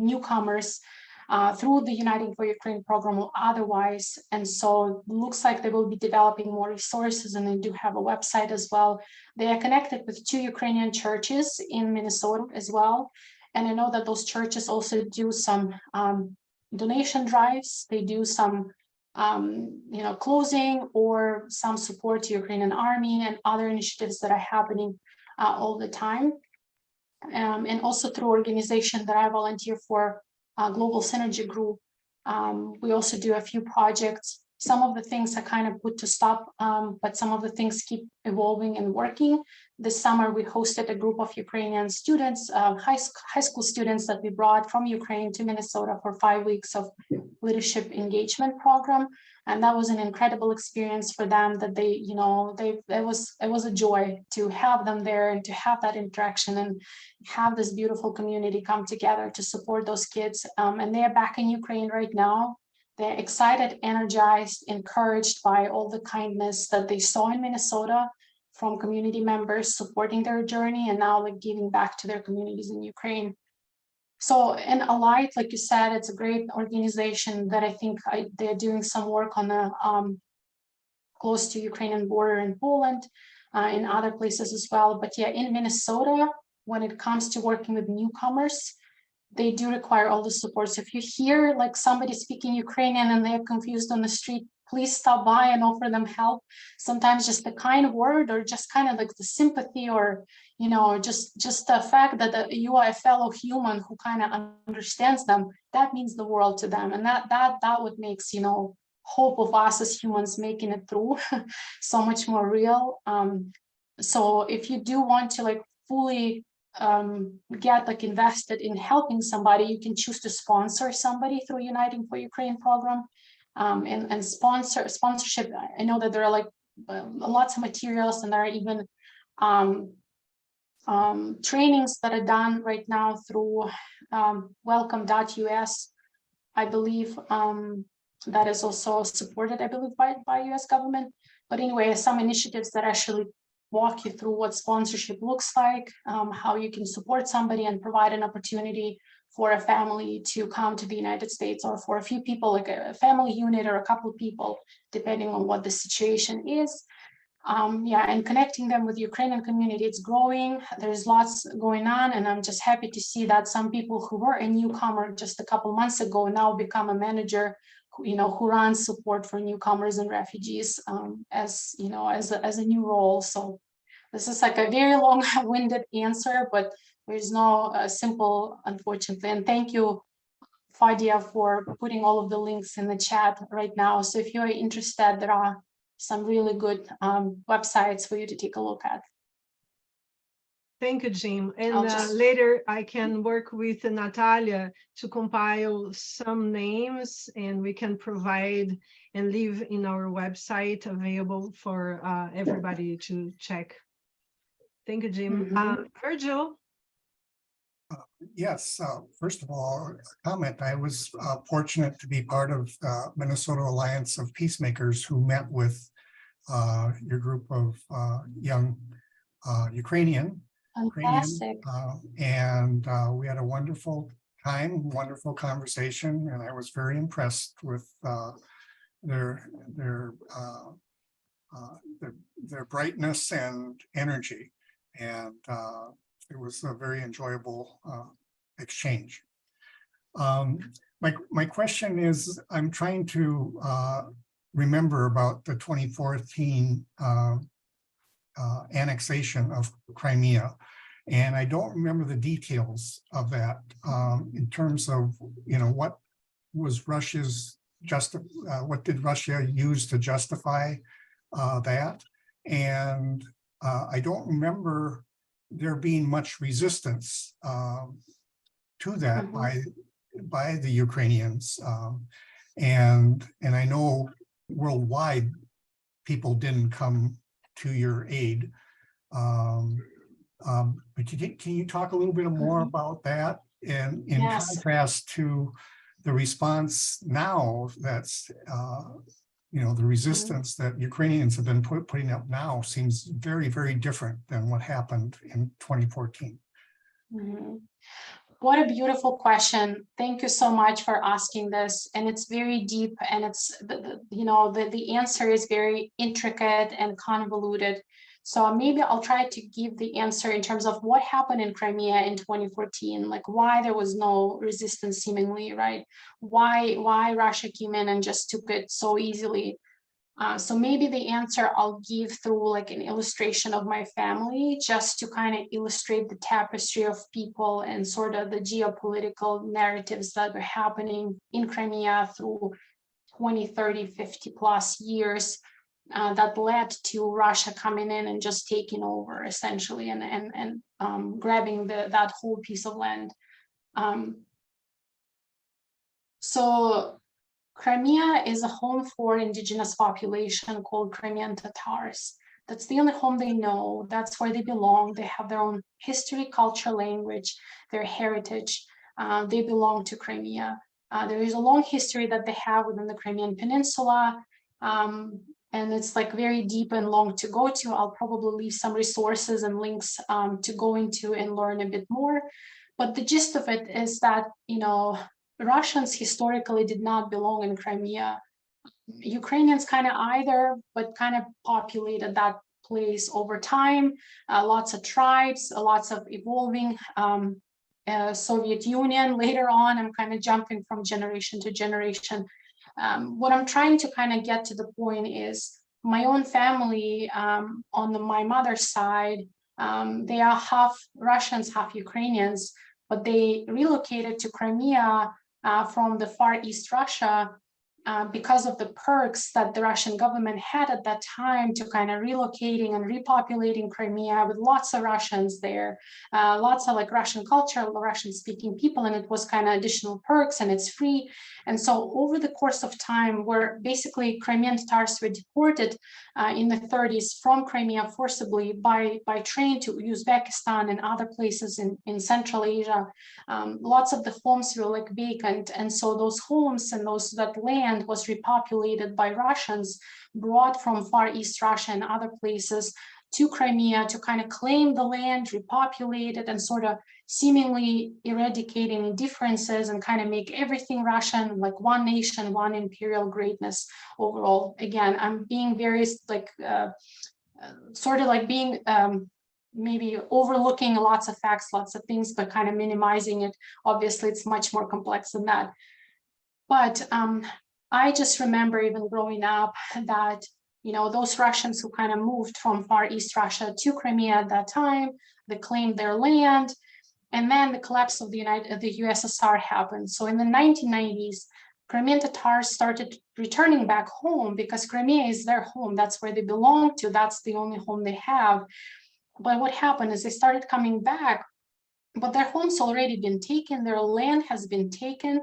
newcomers through the Uniting for Ukraine program or otherwise. And so it looks like they will be developing more resources, and they do have a website as well. They are connected with 2 Ukrainian churches in Minnesota as well. And I know that those churches also do some donation drives. They do some clothing or some support to Ukrainian army and other initiatives that are happening all the time. And also through organization that I volunteer for, Global Synergy Group. We also do a few projects. Some of the things are kind of put to stop, but some of the things keep evolving and working. This summer, we hosted a group of Ukrainian students, high school students that we brought from Ukraine to Minnesota for 5 weeks of leadership engagement program. And that was an incredible experience for them that it was a joy to have them there and to have that interaction and have this beautiful community come together to support those kids. And they are back in Ukraine right now. They're excited, energized, encouraged by all the kindness that they saw in Minnesota. from community members supporting their journey and now like giving back to their communities in Ukraine. So, and Alight, like you said, it's a great organization that I think they're doing some work on the close to Ukrainian border in Poland, in other places as well. But yeah, in Minnesota, when it comes to working with newcomers, they do require all the support. So if you hear like somebody speaking Ukrainian and they're confused on the street, please stop by and offer them help. Sometimes just the kind word or just kind of like the sympathy or, you know, just the fact that you are a fellow human who kind of understands them, that means the world to them. And that what makes, you know, hope of us as humans making it through so much more real. So if you do want to like fully get like invested in helping somebody, you can choose to sponsor somebody through Uniting for Ukraine program. And sponsorship, I know that there are like lots of materials, and there are even trainings that are done right now through welcome.us, I believe, that is also supported, I believe, by US government. But anyway, some initiatives that actually walk you through what sponsorship looks like, how you can support somebody and provide an opportunity for a family to come to the United States, or for a few people, like a family unit or a couple of people, depending on what the situation is. Yeah, and connecting them with the Ukrainian community, it's growing. There's lots going on, and I'm just happy to see that some people who were a newcomer just a couple months ago now become a manager, you know, who runs support for newcomers and refugees, as you know, as a new role. So this is like a very long-winded answer, but there's no simple, unfortunately. And thank you, Fadia, for putting all of the links in the chat right now. So if you're interested, there are some really good websites for you to take a look at. Thank you, Jim. And I'll just- later I can work with Natalia to compile some names, and we can provide and leave in our website available for everybody to check. Thank you, Jim. Virgil? Yes, first of all, a comment. I was fortunate to be part of Minnesota Alliance of Peacemakers, who met with your group of young Ukrainian, Fantastic. and we had a wonderful time, wonderful conversation, and I was very impressed with their brightness and energy, and it was a very enjoyable exchange. My question is, I'm trying to remember about the 2014 annexation of Crimea, and I don't remember the details of that in terms of, you know, what was Russia's what did Russia use to justify that, and I don't remember there being much resistance to that by the Ukrainians, and I know worldwide people didn't come to your aid, but can you talk a little bit more about that, and in contrast to the response now that's you know, the resistance that Ukrainians have been putting up now seems very, very different than what happened in 2014. What a beautiful question. Thank you so much for asking this. And it's very deep, and it's, you know, the answer is very intricate and convoluted. So maybe I'll try to give the answer in terms of what happened in Crimea in 2014, like why there was no resistance seemingly, right? Why Russia came in and just took it so easily. So maybe the answer I'll give through like an illustration of my family, just to kind of illustrate the tapestry of people and sort of the geopolitical narratives that were happening in Crimea through 20, 30, 50 plus years. That led to Russia coming in and just taking over essentially, and grabbing that whole piece of land. So Crimea is a home for indigenous population called Crimean Tatars. That's the only home they know. That's where they belong. They have their own history, culture, language, their heritage. They belong to Crimea. There is a long history that they have within the Crimean Peninsula. and it's like very deep and long to go to. I'll probably leave some resources and links to go into and learn a bit more. But the gist of it is that, you know, Russians historically did not belong in Crimea. Ukrainians kind of either, but kind of populated that place over time. Lots of tribes, lots of evolving Soviet Union. Later on, I'm kind of jumping from generation to generation. What I'm trying to kind of get to the point is my own family on my mother's side, they are half Russians, half Ukrainians, but they relocated to Crimea from the Far East Russia because of the perks that the Russian government had at that time to kind of relocating and repopulating Crimea with lots of Russians there, lots of like Russian culture, Russian speaking people, and it was kind of additional perks and it's free. And so over the course of time, where basically Crimean Tatars were deported in the 30s from Crimea forcibly by train to Uzbekistan and other places in Central Asia, lots of the homes were like vacant. And so those homes and that land was repopulated by Russians brought from Far East Russia and other places to Crimea to kind of claim the land, repopulate it, and sort of seemingly eradicate any differences and kind of make everything Russian, like one nation, one imperial greatness overall. Again, I'm being very like sort of like being maybe overlooking lots of facts, lots of things, but kind of minimizing it. Obviously, it's much more complex than that. But I just remember even growing up that, you know, those Russians who kind of moved from Far East Russia to Crimea at that time, they claimed their land, and then the collapse of the USSR happened. So in the 1990s, Crimean Tatars started returning back home because Crimea is their home. That's where they belong to. That's the only home they have. But what happened is they started coming back, but their home's already been taken. Their land has been taken.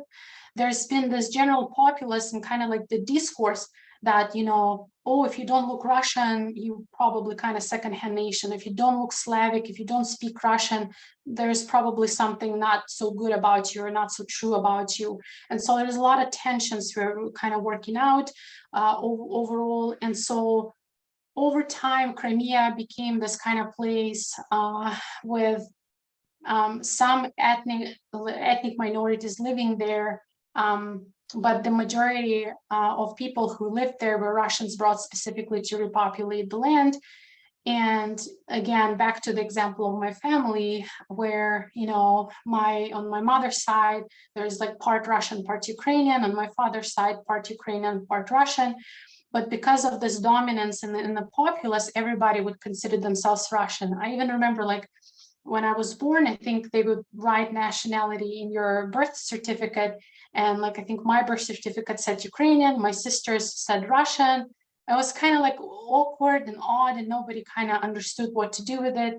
There's been this general populace and kind of like the discourse that, you know, oh, if you don't look Russian, you probably kind of secondhand nation. If you don't look Slavic, if you don't speak Russian, there's probably something not so good about you or not so true about you. And so there's a lot of tensions we're kind of working out overall. And so over time, Crimea became this kind of place with some ethnic minorities living there. But the majority of people who lived there were Russians brought specifically to repopulate the land. And again, back to the example of my family, where, you know, on my mother's side, there's like part Russian, part Ukrainian, on my father's side, part Ukrainian, part Russian. But because of this dominance in the populace, everybody would consider themselves Russian. I even remember, like, when I was born, I think they would write nationality in your birth certificate. And like, I think my birth certificate said Ukrainian, my sister's said Russian. It was kind of like awkward and odd, and nobody kind of understood what to do with it.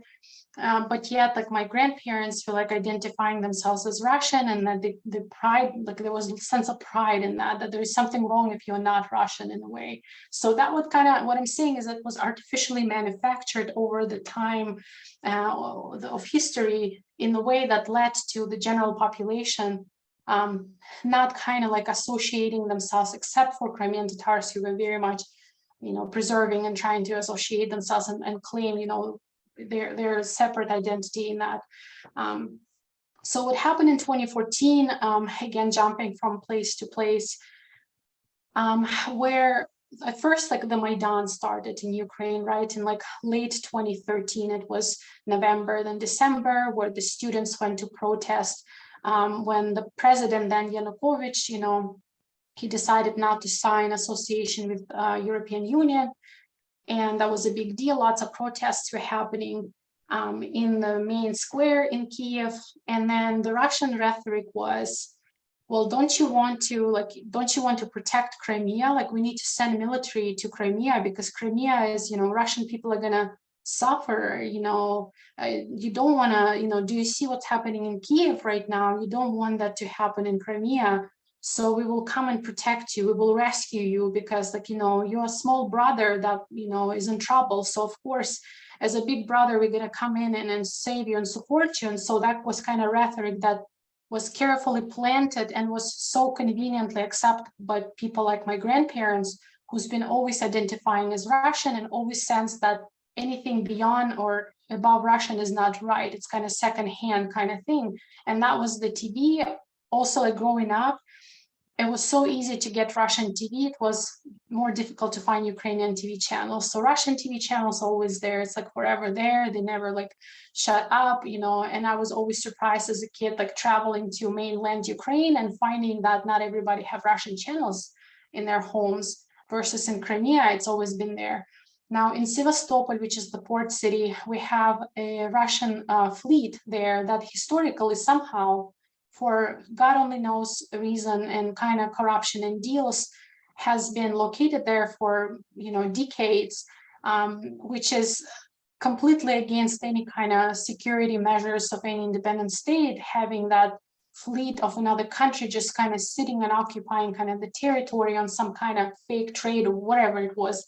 But yet, like, my grandparents were like identifying themselves as Russian, and that the pride, like, there was a sense of pride in that there is something wrong if you're not Russian in a way. So that would kind of, what I'm saying is it was artificially manufactured over the time of history in the way that led to the general population not kind of like associating themselves, except for Crimean Tatars who were very much, you know, preserving and trying to associate themselves and claim, you know, their separate identity in that. So what happened in 2014, again, jumping from place to place, where at first, like, the Maidan started in Ukraine, right? In like late 2013, it was November, then December, where the students went to protest when the president, then Yanukovych, you know, he decided not to sign association with European Union. And that was a big deal. Lots of protests were happening in the main square in Kiev. And then the Russian rhetoric was, well, don't you want to protect Crimea? Like, we need to send military to Crimea because Crimea is, you know, Russian people are gonna suffer, you know, you don't want to, you know, do you see what's happening in Kiev right now? You don't want that to happen in Crimea. So we will come and protect you. We will rescue you because, like, you know, you're a small brother that, you know, is in trouble. So of course, as a big brother, we're going to come in and save you and support you. And so that was kind of rhetoric that was carefully planted and was so conveniently accepted by people like my grandparents, who's been always identifying as Russian and always sensed that anything beyond or above Russian is not right. It's kind of secondhand kind of thing. And that was the TV. Also, like growing up, it was so easy to get Russian TV. It was more difficult to find Ukrainian TV channels. So Russian TV channels always there. It's like forever there. They never like shut up, you know. And I was always surprised as a kid, like traveling to mainland Ukraine and finding that not everybody have Russian channels in their homes, versus in Crimea, it's always been there. Now in Sevastopol, which is the port city, we have a Russian fleet there that historically somehow, for God only knows reason and kind of corruption and deals, has been located there for, you know, decades, which is completely against any kind of security measures of any independent state, having that fleet of another country just kind of sitting and occupying kind of the territory on some kind of fake trade or whatever it was.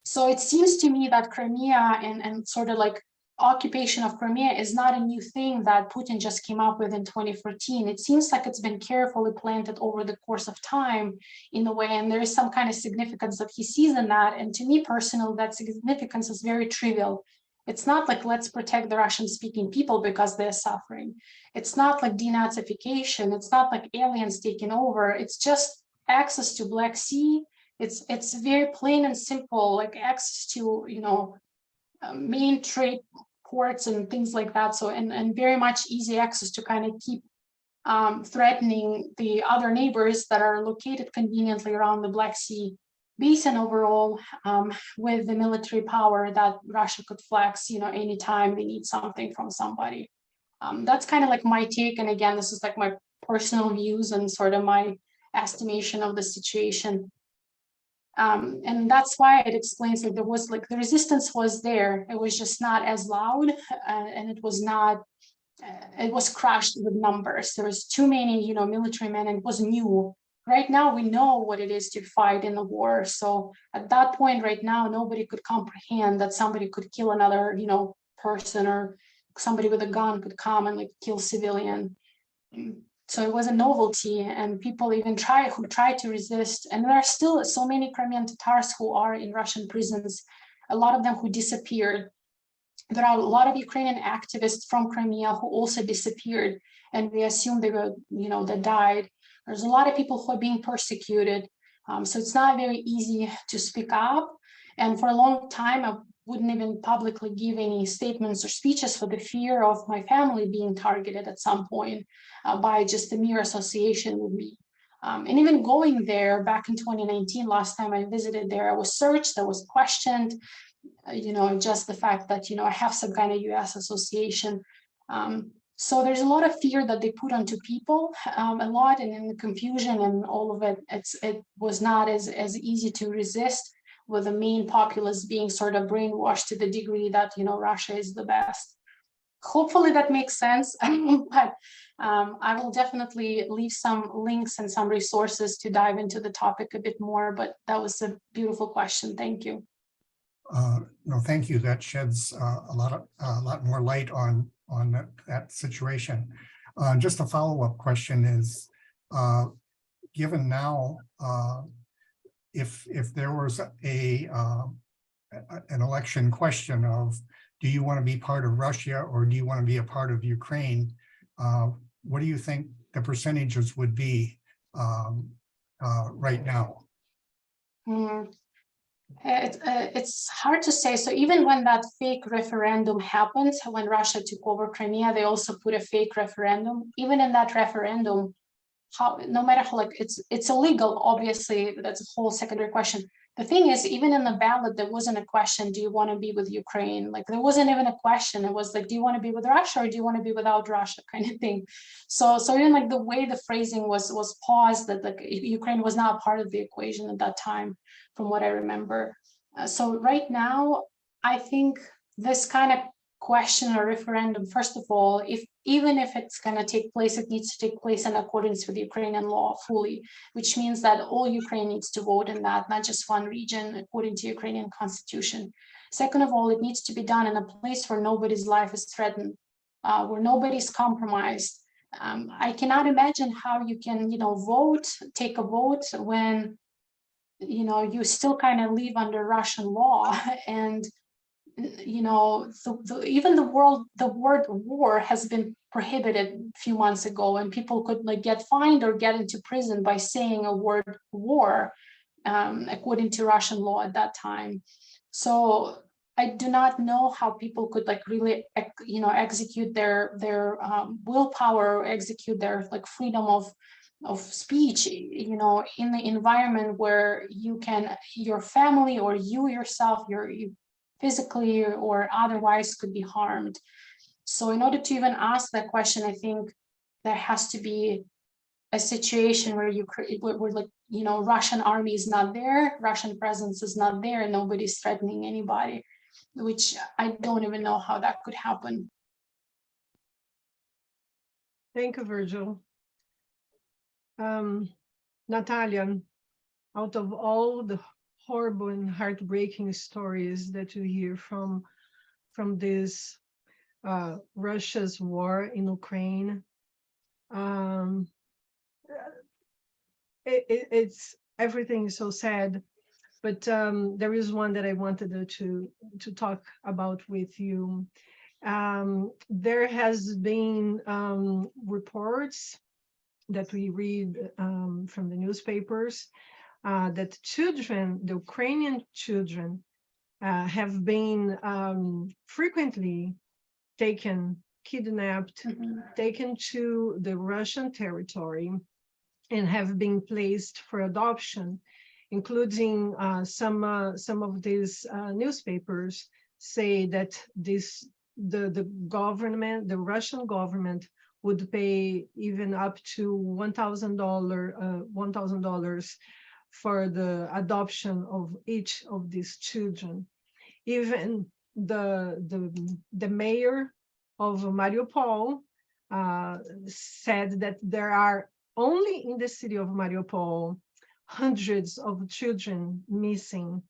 So it seems to me that Crimea and sort of like occupation of Crimea is not a new thing that Putin just came up with in 2014. It seems like it's been carefully planted over the course of time in a way, and there is some kind of significance that he sees in that. And to me personally, that significance is very trivial. It's not like let's protect the Russian-speaking people because they're suffering. It's not like denazification. It's not like aliens taking over. It's just access to Black Sea. It's very plain and simple, like access to, you know, main trade ports and things like that. So and very much easy access to kind of keep threatening the other neighbors that are located conveniently around the Black Sea basin overall, with the military power that Russia could flex, you know, anytime they need something from somebody. That's kind of like my take. And again, this is like my personal views and sort of my estimation of the situation. And that's why it explains that there was like the resistance was there. It was just not as loud, and it was not. It was crushed with numbers. There was too many, you know, military men, and it was new. Right now, we know what it is to fight in a war. So at that point, right now, nobody could comprehend that somebody could kill another, you know, person, or somebody with a gun could come and like kill civilian. So it was a novelty, and people even who try to resist. And there are still so many Crimean Tatars who are in Russian prisons, a lot of them who disappeared. There are a lot of Ukrainian activists from Crimea who also disappeared, and we assume they were, you know, they died. There's a lot of people who are being persecuted. So it's not very easy to speak up. And for a long time, I wouldn't even publicly give any statements or speeches for the fear of my family being targeted at some point by just the mere association with me. And even going there back in 2019, last time I visited there, I was searched, I was questioned, you know, just the fact that, you know, I have some kind of US association. So there's a lot of fear that they put onto people, a lot, and in the confusion and all of it, it was not as easy to resist, with the main populace being sort of brainwashed to the degree that, you know, Russia is the best. Hopefully that makes sense, but I will definitely leave some links and some resources to dive into the topic a bit more, but that was a beautiful question. Thank you. No, thank you. That sheds a lot more light on that situation. Just a follow-up question is, given now, if there was an election question of, do you want to be part of Russia or do you want to be a part of Ukraine? What do you think the percentages would be right now? It's hard to say. So even when that fake referendum happened, when Russia took over Crimea, they also put a fake referendum. Even in that referendum, no matter how, like, it's illegal, obviously, that's a whole secondary question. The thing is, even in the ballot, there wasn't a question, do you want to be with Ukraine? Like, there wasn't even a question. It was like, do you want to be with Russia or do you want to be without Russia, kind of thing. So even like the way the phrasing was paused, that like Ukraine was not part of the equation at that time, from what I remember. So right now, I think this kind of question or referendum, first of all, even if it's going to take place, it needs to take place in accordance with Ukrainian law fully, which means that all Ukraine needs to vote in that, not just one region, according to Ukrainian constitution. Second of all, it needs to be done in a place where nobody's life is threatened, where nobody's compromised. I cannot imagine how you can, you know, take a vote when you still kind of live under Russian law. And even the word war has been prohibited a few months ago, and people could like get fined or get into prison by saying a word war, according to Russian law at that time. So I do not know how people could like really, execute their willpower, or execute their like freedom of speech, in the environment where your family or you yourself, you physically or otherwise could be harmed. So in order to even ask that question, I think there has to be a situation where where like, Russian army is not there, Russian presence is not there, and nobody's threatening anybody, which I don't even know how that could happen. Thank you, Virgil. Natalia, out of all the horrible and heartbreaking stories that you hear from this Russia's war in Ukraine, it's everything is so sad, but there is one that I wanted to talk about with you. There has been reports that we read from the newspapers that children, the Ukrainian children, have been frequently kidnapped, taken to the Russian territory, and have been placed for adoption, including some of these newspapers say that the government, the Russian government, would pay even up to $1,000 for the adoption of each of these children. Even the mayor of Mariupol said that there are only in the city of Mariupol hundreds of children missing.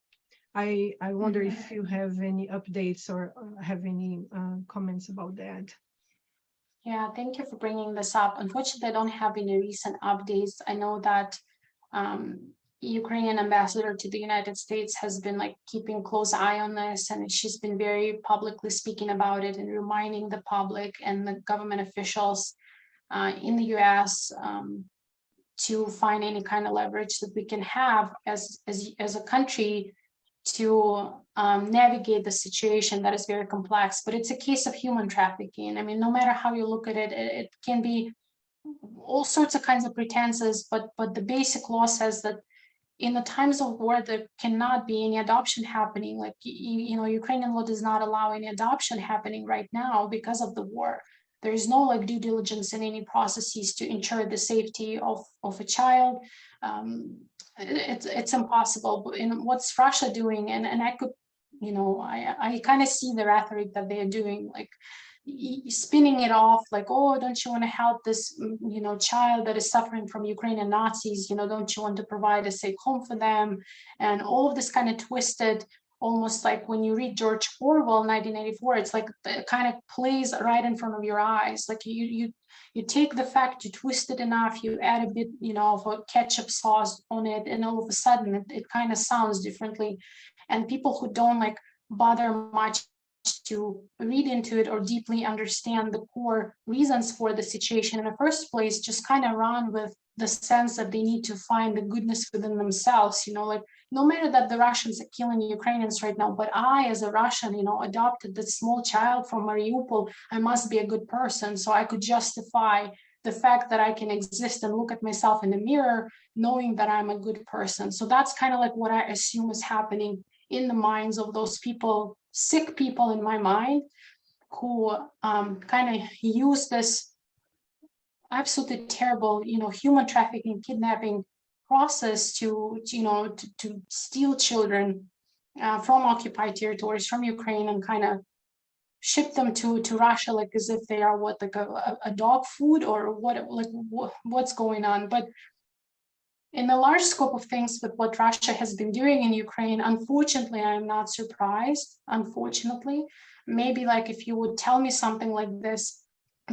I wonder if you have any updates or have any comments about that. Yeah, thank you for bringing this up. Unfortunately, I don't have any recent updates. I know that Ukrainian ambassador to the United States has been like keeping close eye on this, and she's been very publicly speaking about it and reminding the public and the government officials in the US to find any kind of leverage that we can have as a country to navigate the situation that is very complex. But it's a case of human trafficking. I mean, no matter how you look at it, it can be all sorts of kinds of pretenses, but the basic law says that in the times of war, there cannot be any adoption happening. Like, Ukrainian law does not allow any adoption happening right now because of the war. There is no like due diligence in any processes to ensure the safety of a child. It's impossible. And what's Russia doing? And I could, I kind of see the rhetoric that they're doing, like spinning it off like, oh, don't you want to help this, child that is suffering from Ukrainian Nazis? Don't you want to provide a safe home for them? And all of this kind of twisted, almost like when you read George Orwell, 1984, it's like it kind of plays right in front of your eyes. Like you take the fact, you twist it enough, you add a bit, of a ketchup sauce on it, and all of a sudden it kind of sounds differently. And people who don't like bother much to read into it or deeply understand the core reasons for the situation in the first place just kind of run with the sense that they need to find the goodness within themselves, like no matter that the Russians are killing Ukrainians right now, but I, as a Russian, adopted this small child from Mariupol, I must be a good person. So I could justify the fact that I can exist and look at myself in the mirror, knowing that I'm a good person. So that's kind of like what I assume is happening in the minds of those people, sick people in my mind, who kind of use this absolutely terrible, human trafficking, kidnapping process to steal children from occupied territories, from Ukraine, and kind of ship them to Russia, like as if they are like a dog food or what's going on. But in the large scope of things, with what Russia has been doing in Ukraine, unfortunately, I'm not surprised. Unfortunately, maybe like if you would tell me something like this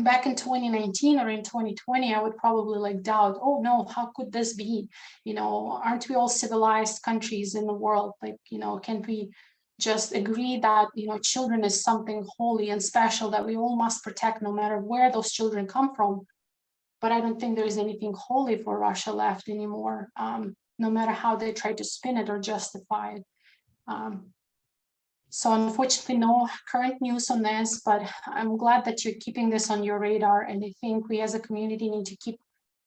back in 2019 or in 2020, I would probably like doubt, oh no, how could this be? You know, aren't we all civilized countries in the world? Like, you know, can't we just agree that, you know, children is something holy and special that we all must protect no matter where those children come from? But I don't think there's anything holy for Russia left anymore, no matter how they try to spin it or justify it. So unfortunately, no current news on this, but I'm glad that you're keeping this on your radar. And I think we as a community need to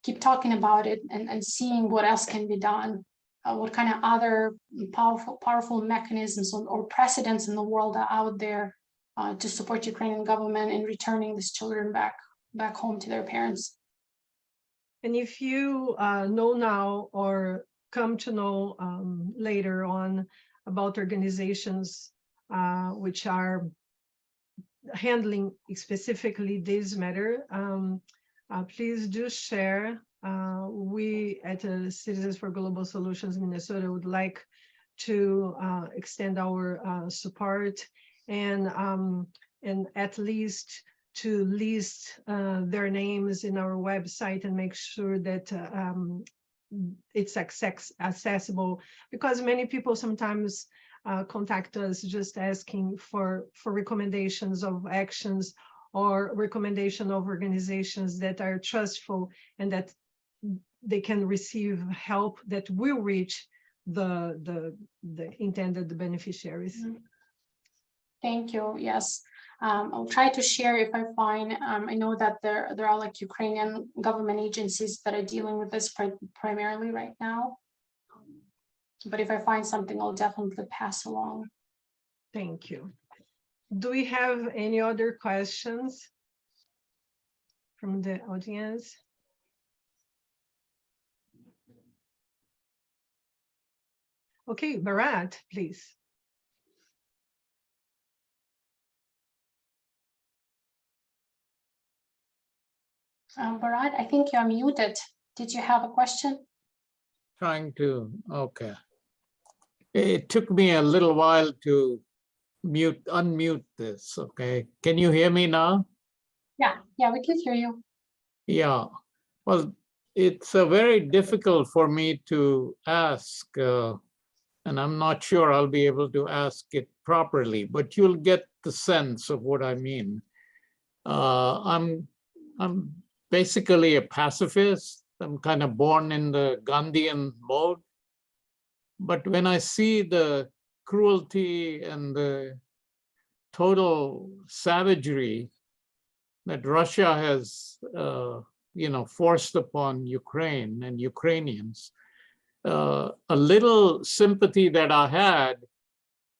keep talking about it and seeing what else can be done, what kind of other powerful mechanisms or precedents in the world are out there to support Ukrainian government in returning these children back home to their parents. And if you know now or come to know later on about organizations which are handling specifically this matter, please do share. We at Citizens for Global Solutions Minnesota would like to extend our support and at least to list their names in our website and make sure that it's accessible, because many people sometimes contact us just asking for recommendations of actions or recommendation of organizations that are trustful and that they can receive help that will reach the intended beneficiaries. Thank you. Yes. I'll try to share if I find, I know that there are like Ukrainian government agencies that are dealing with this primarily right now. But if I find something, I'll definitely pass along. Thank you. Do we have any other questions from the audience? Okay, Bharat, please. Bharat, I think you're muted. Did you have a question? Okay. It took me a little while to unmute this, okay? Can you hear me now? Yeah, we can hear you. Yeah, well, it's very difficult for me to ask, and I'm not sure I'll be able to ask it properly, but you'll get the sense of what I mean. I'm basically a pacifist. I'm kind of born in the Gandhian mode. But when I see the cruelty and the total savagery that Russia has, forced upon Ukraine and Ukrainians, a little sympathy that I had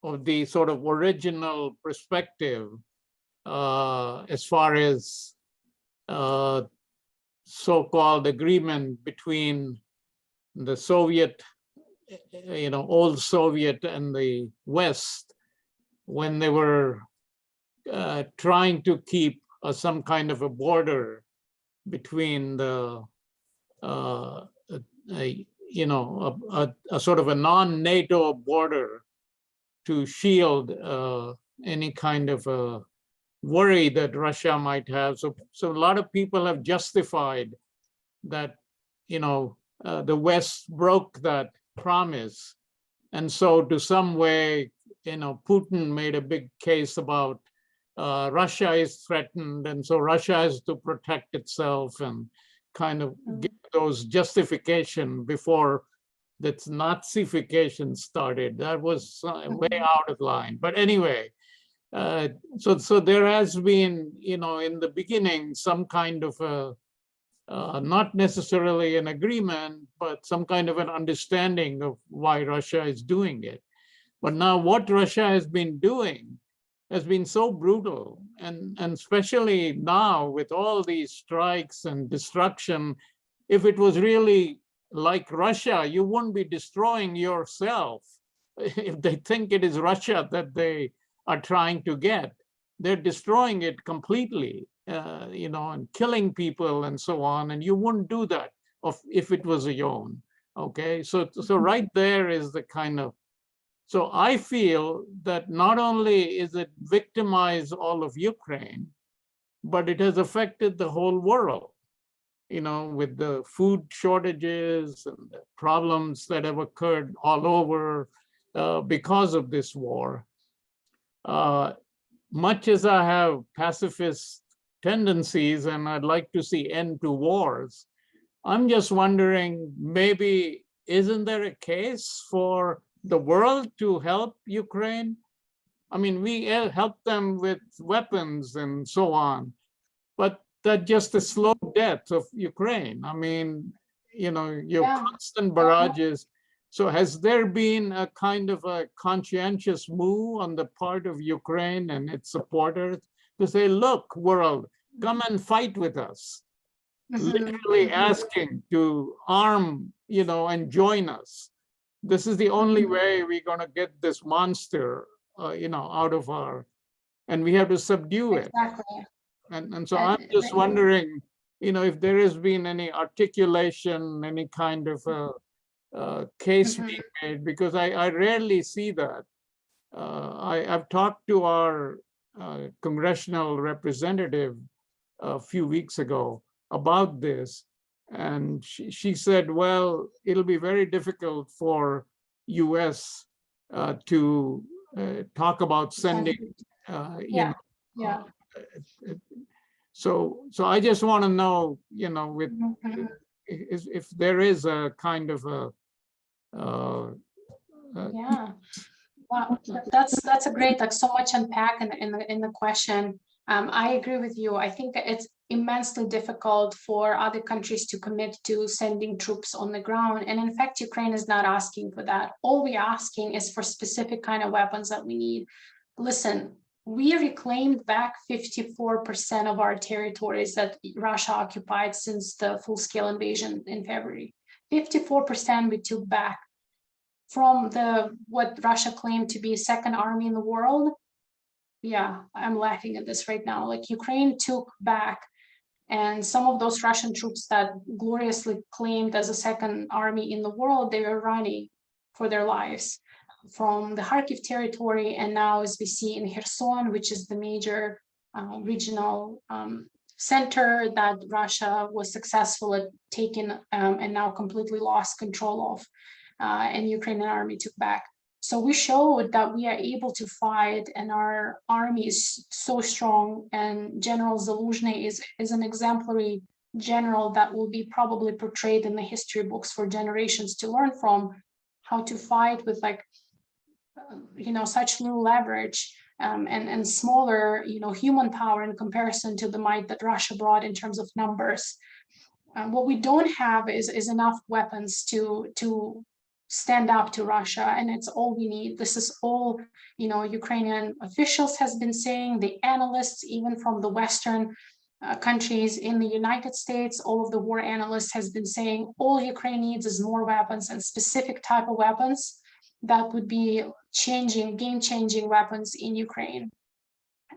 of the sort of original perspective as far as so-called agreement between the Soviet, old Soviet and the West, when they were trying to keep some kind of a border between the, a sort of a non-NATO border to shield any kind of a worry that Russia might have. So a lot of people have justified that, the West broke that promise. And so to some way, Putin made a big case about Russia is threatened. And so Russia has to protect itself and kind of give those justification before that Nazification started. That was way out of line. But anyway, so there has been, in the beginning, some kind of a, not necessarily an agreement, but some kind of an understanding of why Russia is doing it. But now what Russia has been doing has been so brutal, and especially now with all these strikes and destruction. If it was really like Russia, you wouldn't be destroying yourself. If they think it is Russia that they are trying to get, they're destroying it completely, and killing people and so on. And you wouldn't do that if it was your own. Okay, so right there is the kind of. So I feel that not only is it victimize all of Ukraine, but it has affected the whole world, with the food shortages and the problems that have occurred all over because of this war. Much as I have pacifist tendencies and I'd like to see end to wars, I'm just wondering, maybe isn't there a case for the world to help Ukraine? I mean, we help them with weapons and so on, but that's just a slow death of Ukraine. I mean, your constant barrages. So has there been a kind of a conscientious move on the part of Ukraine and its supporters to say, look, world, come and fight with us? Literally asking to arm, and join us. This is the only way we're going to get this monster, out of and we have to subdue it. Exactly. And so I'm just wondering, if there has been any articulation, any kind of case being made, because I rarely see that. I've talked to our congressional representative a few weeks ago about this, and she said, well, it'll be very difficult for US to talk about sending, So I just want to know, with if there is a kind of a Wow, that's a great, like, so much unpack in the question. I agree with you. I think it's immensely difficult for other countries to commit to sending troops on the ground. And in fact, Ukraine is not asking for that. All we're asking is for specific kind of weapons that we need. Listen, we reclaimed back 54% of our territories that Russia occupied since the full-scale invasion in February. 54% we took back from what Russia claimed to be second army in the world. Yeah, I'm laughing at this right now. Like, Ukraine took back, and some of those Russian troops that gloriously claimed as a second army in the world, they were running for their lives from the Kharkiv territory. And now, as we see in Kherson, which is the major regional center that Russia was successful at taking and now completely lost control of, and Ukrainian army took back. So we showed that we are able to fight, and our army is so strong. And General Zaluzhny is an exemplary general that will be probably portrayed in the history books for generations to learn from, how to fight with, like, such little leverage and smaller, human power in comparison to the might that Russia brought in terms of numbers. What we don't have is enough weapons to stand up to Russia, and it's all we need. This is all, Ukrainian officials has been saying, the analysts, even from the Western countries in the United States, all of the war analysts has been saying, all Ukraine needs is more weapons, and specific type of weapons that would be game-changing weapons in Ukraine.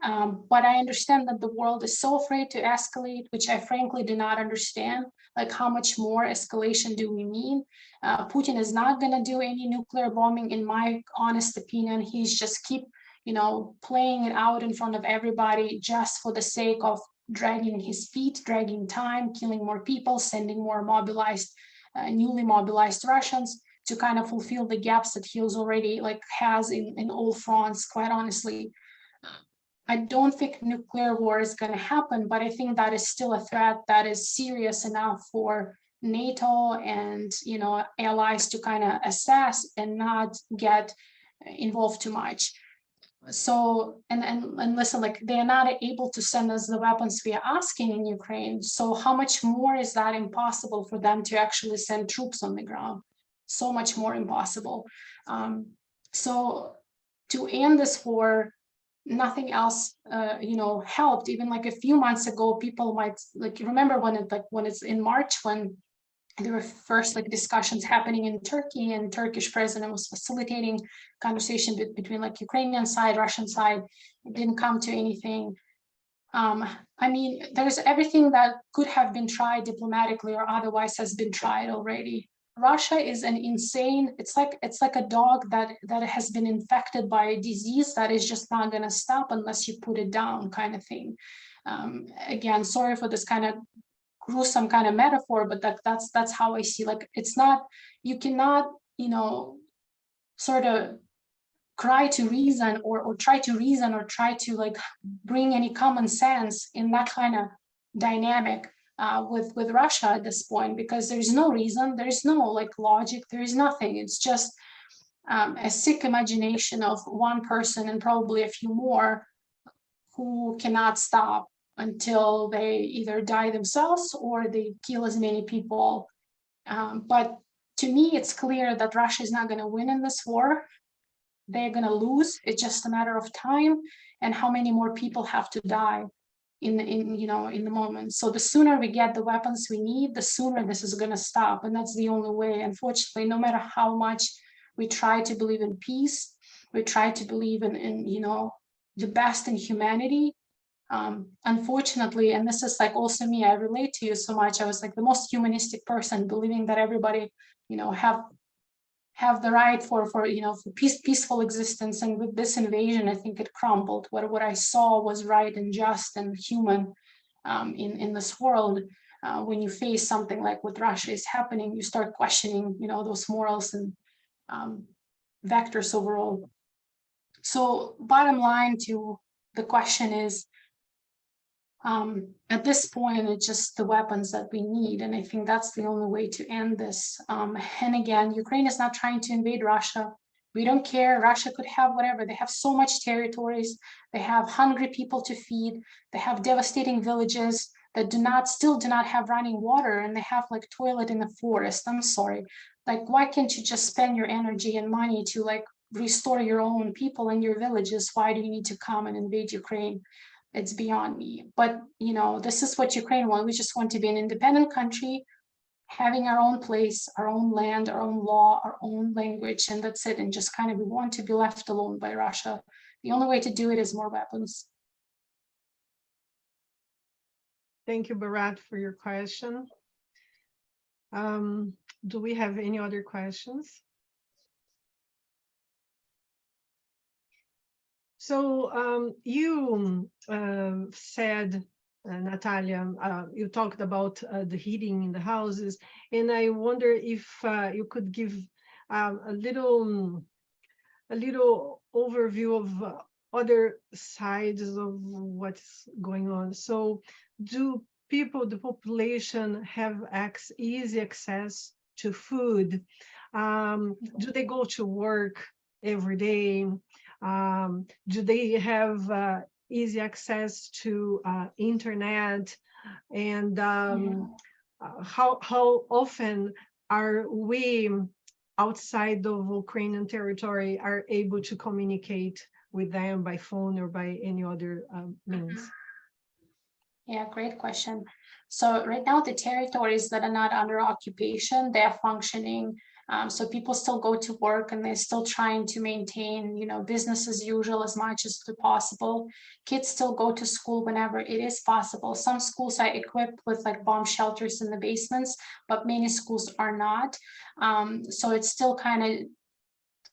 But I understand that the world is so afraid to escalate, which I frankly do not understand. Like, how much more escalation do we need? Putin is not going to do any nuclear bombing, in my honest opinion. He's just keep, playing it out in front of everybody just for the sake of dragging his feet, dragging time, killing more people, sending more newly mobilized Russians to kind of fulfill the gaps that he was already has in all fronts, quite honestly. I don't think nuclear war is going to happen, but I think that is still a threat that is serious enough for NATO and allies to kind of assess and not get involved too much. So and listen, they are not able to send us the weapons we are asking in Ukraine. So how much more is that impossible for them to actually send troops on the ground? So much more impossible. So to end this war, nothing else helped. Even a few months ago, people might remember when it's in March, when there were first discussions happening in Turkey, and Turkish president was facilitating conversation between Ukrainian side, Russian side. It didn't come to anything. I mean, there's everything that could have been tried diplomatically or otherwise has been tried already. Russia is an insane, it's like a dog that has been infected by a disease that is just not going to stop unless you put it down, kind of thing. Again, sorry for this kind of gruesome kind of metaphor, but that's how I see, like, it's not, you cannot, you know, sort of try to reason or try to reason or try to like bring any common sense in that kind of dynamic with Russia at this point, because there's no reason, there's no like logic, there is nothing. It's just a sick imagination of one person and probably a few more who cannot stop until they either die themselves or they kill as many people. But to me, it's clear that Russia is not going to win in this war. They're going to lose. It's just a matter of time and how many more people have to die in the moment. So the sooner we get the weapons we need, the sooner this is going to stop. And that's the only way. Unfortunately, no matter how much we try to believe in peace, we try to believe in the best in humanity. Unfortunately, and this is like also me, I relate to you so much. I was like the most humanistic person, believing that everybody, have the right for peaceful existence. And with this invasion, I think it crumbled. What I saw was right and just and human in this world. When you face something like what Russia is happening, you start questioning, those morals and vectors overall. So bottom line to the question is, at this point, it's just the weapons that we need. And I think that's the only way to end this. And again, Ukraine is not trying to invade Russia. We don't care. Russia could have whatever. They have so much territories. They have hungry people to feed. They have devastating villages that still do not have running water. And they have like toilet in the forest. I'm sorry. Like, why can't you just spend your energy and money to like restore your own people in your villages? Why do you need to come and invade Ukraine? It's beyond me. But, this is what Ukraine wants. We just want to be an independent country, having our own place, our own land, our own law, our own language, and that's it. And just we want to be left alone by Russia. The only way to do it is more weapons. Thank you, Barat, for your question. Do we have any other questions? So you said, Natalia, you talked about the heating in the houses, and I wonder if you could give a little overview of other sides of what's going on. So do the population have easy access to food? Do they go to work every day? Do they have easy access to internet? And how often are we outside of Ukrainian territory are able to communicate with them by phone or by any other means? Yeah, great question. So right now, the territories that are not under occupation, they are functioning. So people still go to work and they're still trying to maintain, business as usual as much as possible. Kids still go to school whenever it is possible. Some schools are equipped with like bomb shelters in the basements, but many schools are not. So it's still kind of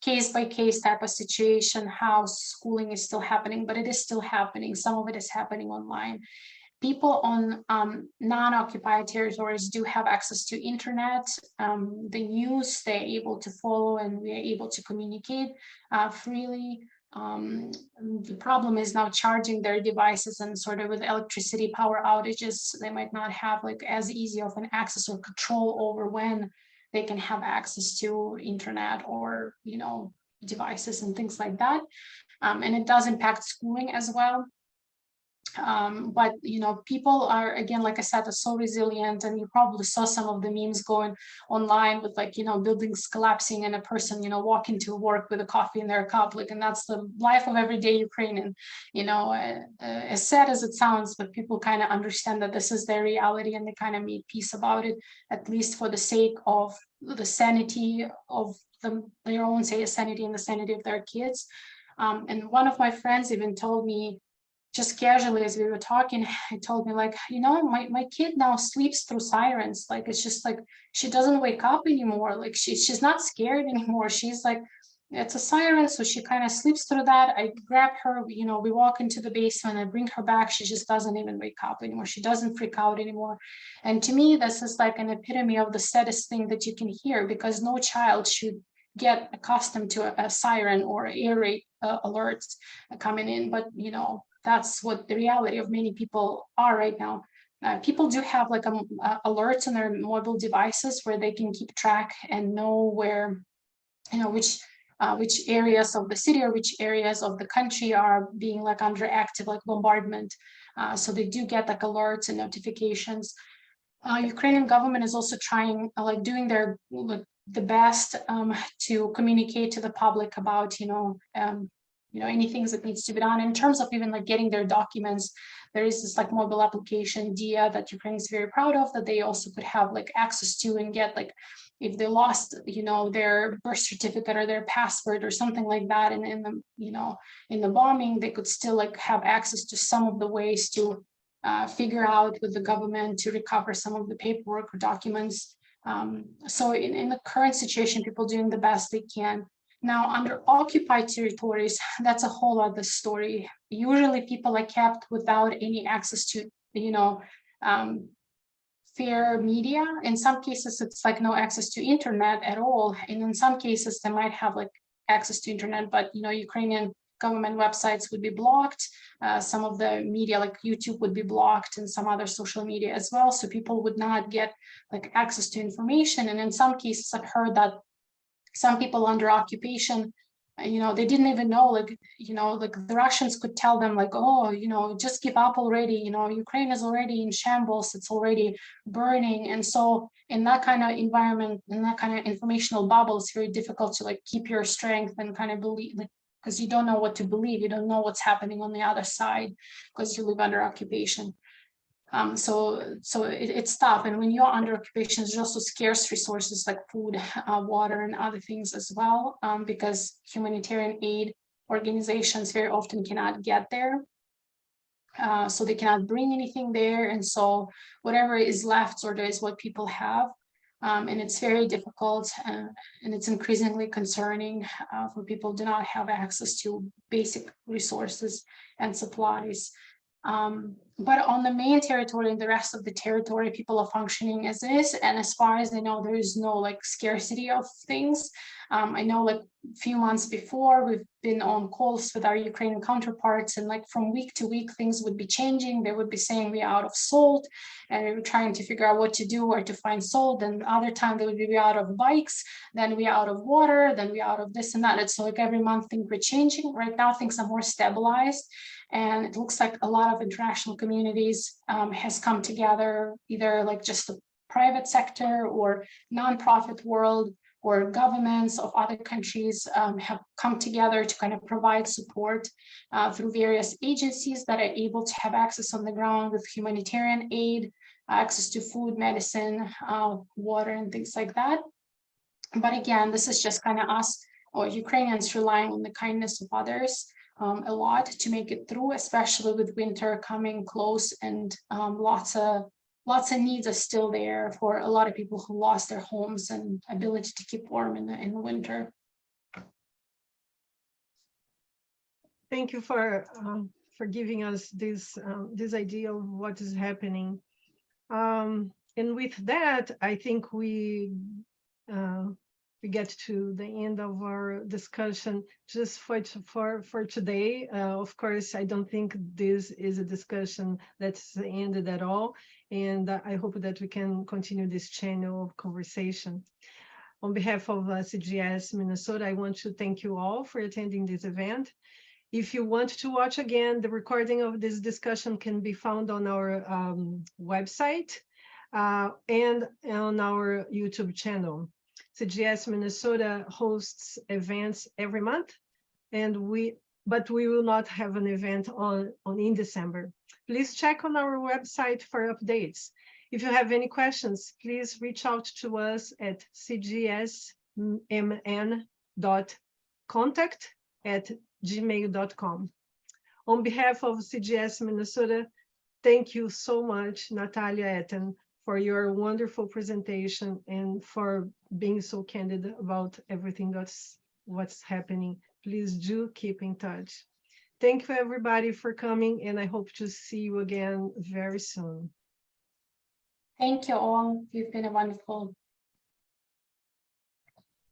case by case type of situation, how schooling is still happening, but it is still happening. Some of it is happening online. People on non-occupied territories do have access to internet, the news, they're able to follow, and we're able to communicate freely. The problem is now charging their devices, and sort of with electricity power outages, they might not have like as easy of an access or control over when they can have access to internet or, devices and things like that. And it does impact schooling as well. But people are, again, like I said, are so resilient, and you probably saw some of the memes going online with like buildings collapsing and a person walking to work with a coffee in their cup, like, and that's the life of everyday Ukrainian. As sad as it sounds, but people kind of understand that this is their reality, and they kind of made peace about it, at least for the sake of the sanity of their own sanity and the sanity of their kids. And one of my friends even told me, just casually as we were talking, he told me like, my kid now sleeps through sirens. Like, it's just like, she doesn't wake up anymore. Like she's not scared anymore. She's like, it's a siren, so she kind of sleeps through that. I grab her, we walk into the basement, I bring her back. She just doesn't even wake up anymore. She doesn't freak out anymore. And to me, this is like an epitome of the saddest thing that you can hear, because no child should get accustomed to a siren or air raid alerts coming in. But, that's what the reality of many people are right now. People do have like alerts on their mobile devices where they can keep track and know where, which areas of the city or which areas of the country are being like under active like bombardment. So they do get like alerts and notifications. Ukrainian government is also trying, like doing their the best to communicate to the public about any things that needs to be done in terms of even like getting their documents. There is this like mobile application DIA that Ukraine is very proud of, that they also could have like access to and get like if they lost their birth certificate or their passport or something like that in the bombing, they could still like have access to some of the ways to figure out with the government to recover some of the paperwork or documents. So in the current situation, people doing the best they can. Now, under occupied territories, that's a whole other story. Usually people are kept without any access to, fair media. In some cases, it's like no access to internet at all. And in some cases, they might have like access to internet, but, Ukrainian government websites would be blocked. Some of the media like YouTube would be blocked and some other social media as well. So people would not get like access to information. And in some cases, I've heard that some people under occupation, they didn't even know, like the Russians could tell them like, oh, just give up already, Ukraine is already in shambles, it's already burning. And so in that kind of environment, in that kind of informational bubble, it's very difficult to like keep your strength and kind of believe, because you don't know what to believe, you don't know what's happening on the other side because you live under occupation. So it's tough. And when you're under occupation, there's also scarce resources like food, water, and other things as well, because humanitarian aid organizations very often cannot get there. So they cannot bring anything there. And so whatever is left sort of is what people have. And it's very difficult, and it's increasingly concerning for people who do not have access to basic resources and supplies. But on the main territory and the rest of the territory, people are functioning as is. And as far as I know, there is no like scarcity of things. I know like a few months before, we've been on calls with our Ukrainian counterparts, and like from week to week, things would be changing. They would be saying we're out of salt, and we were trying to figure out what to do, where to find salt. And other time they would be out of bikes, then we're out of water, then we're out of this and that. It's so like every month things were changing. Right now, things are more stabilized. And it looks like a lot of international communities has come together, either like just the private sector or nonprofit world or governments of other countries have come together to kind of provide support through various agencies that are able to have access on the ground with humanitarian aid, access to food, medicine, water, and things like that. But again, this is just kind of us or Ukrainians relying on the kindness of others a lot to make it through, especially with winter coming close, and lots of needs are still there for a lot of people who lost their homes and ability to keep warm in the winter. Thank you for giving us this idea of what is happening. And with that, I think we get to the end of our discussion just for today. Of course, I don't think this is a discussion that's ended at all. And I hope that we can continue this channel of conversation. On behalf of CGS Minnesota, I want to thank you all for attending this event. If you want to watch again, the recording of this discussion can be found on our website and on our YouTube channel. CGS Minnesota hosts events every month, but we will not have an event in December. Please check on our website for updates. If you have any questions, please reach out to us at cgsmn.contact@gmail.com. On behalf of CGS Minnesota, thank you so much, Natalia Etten, for your wonderful presentation and for being so candid about everything what's happening, please do keep in touch. Thank you everybody for coming, and I hope to see you again very soon. Thank you all. You've been a wonderful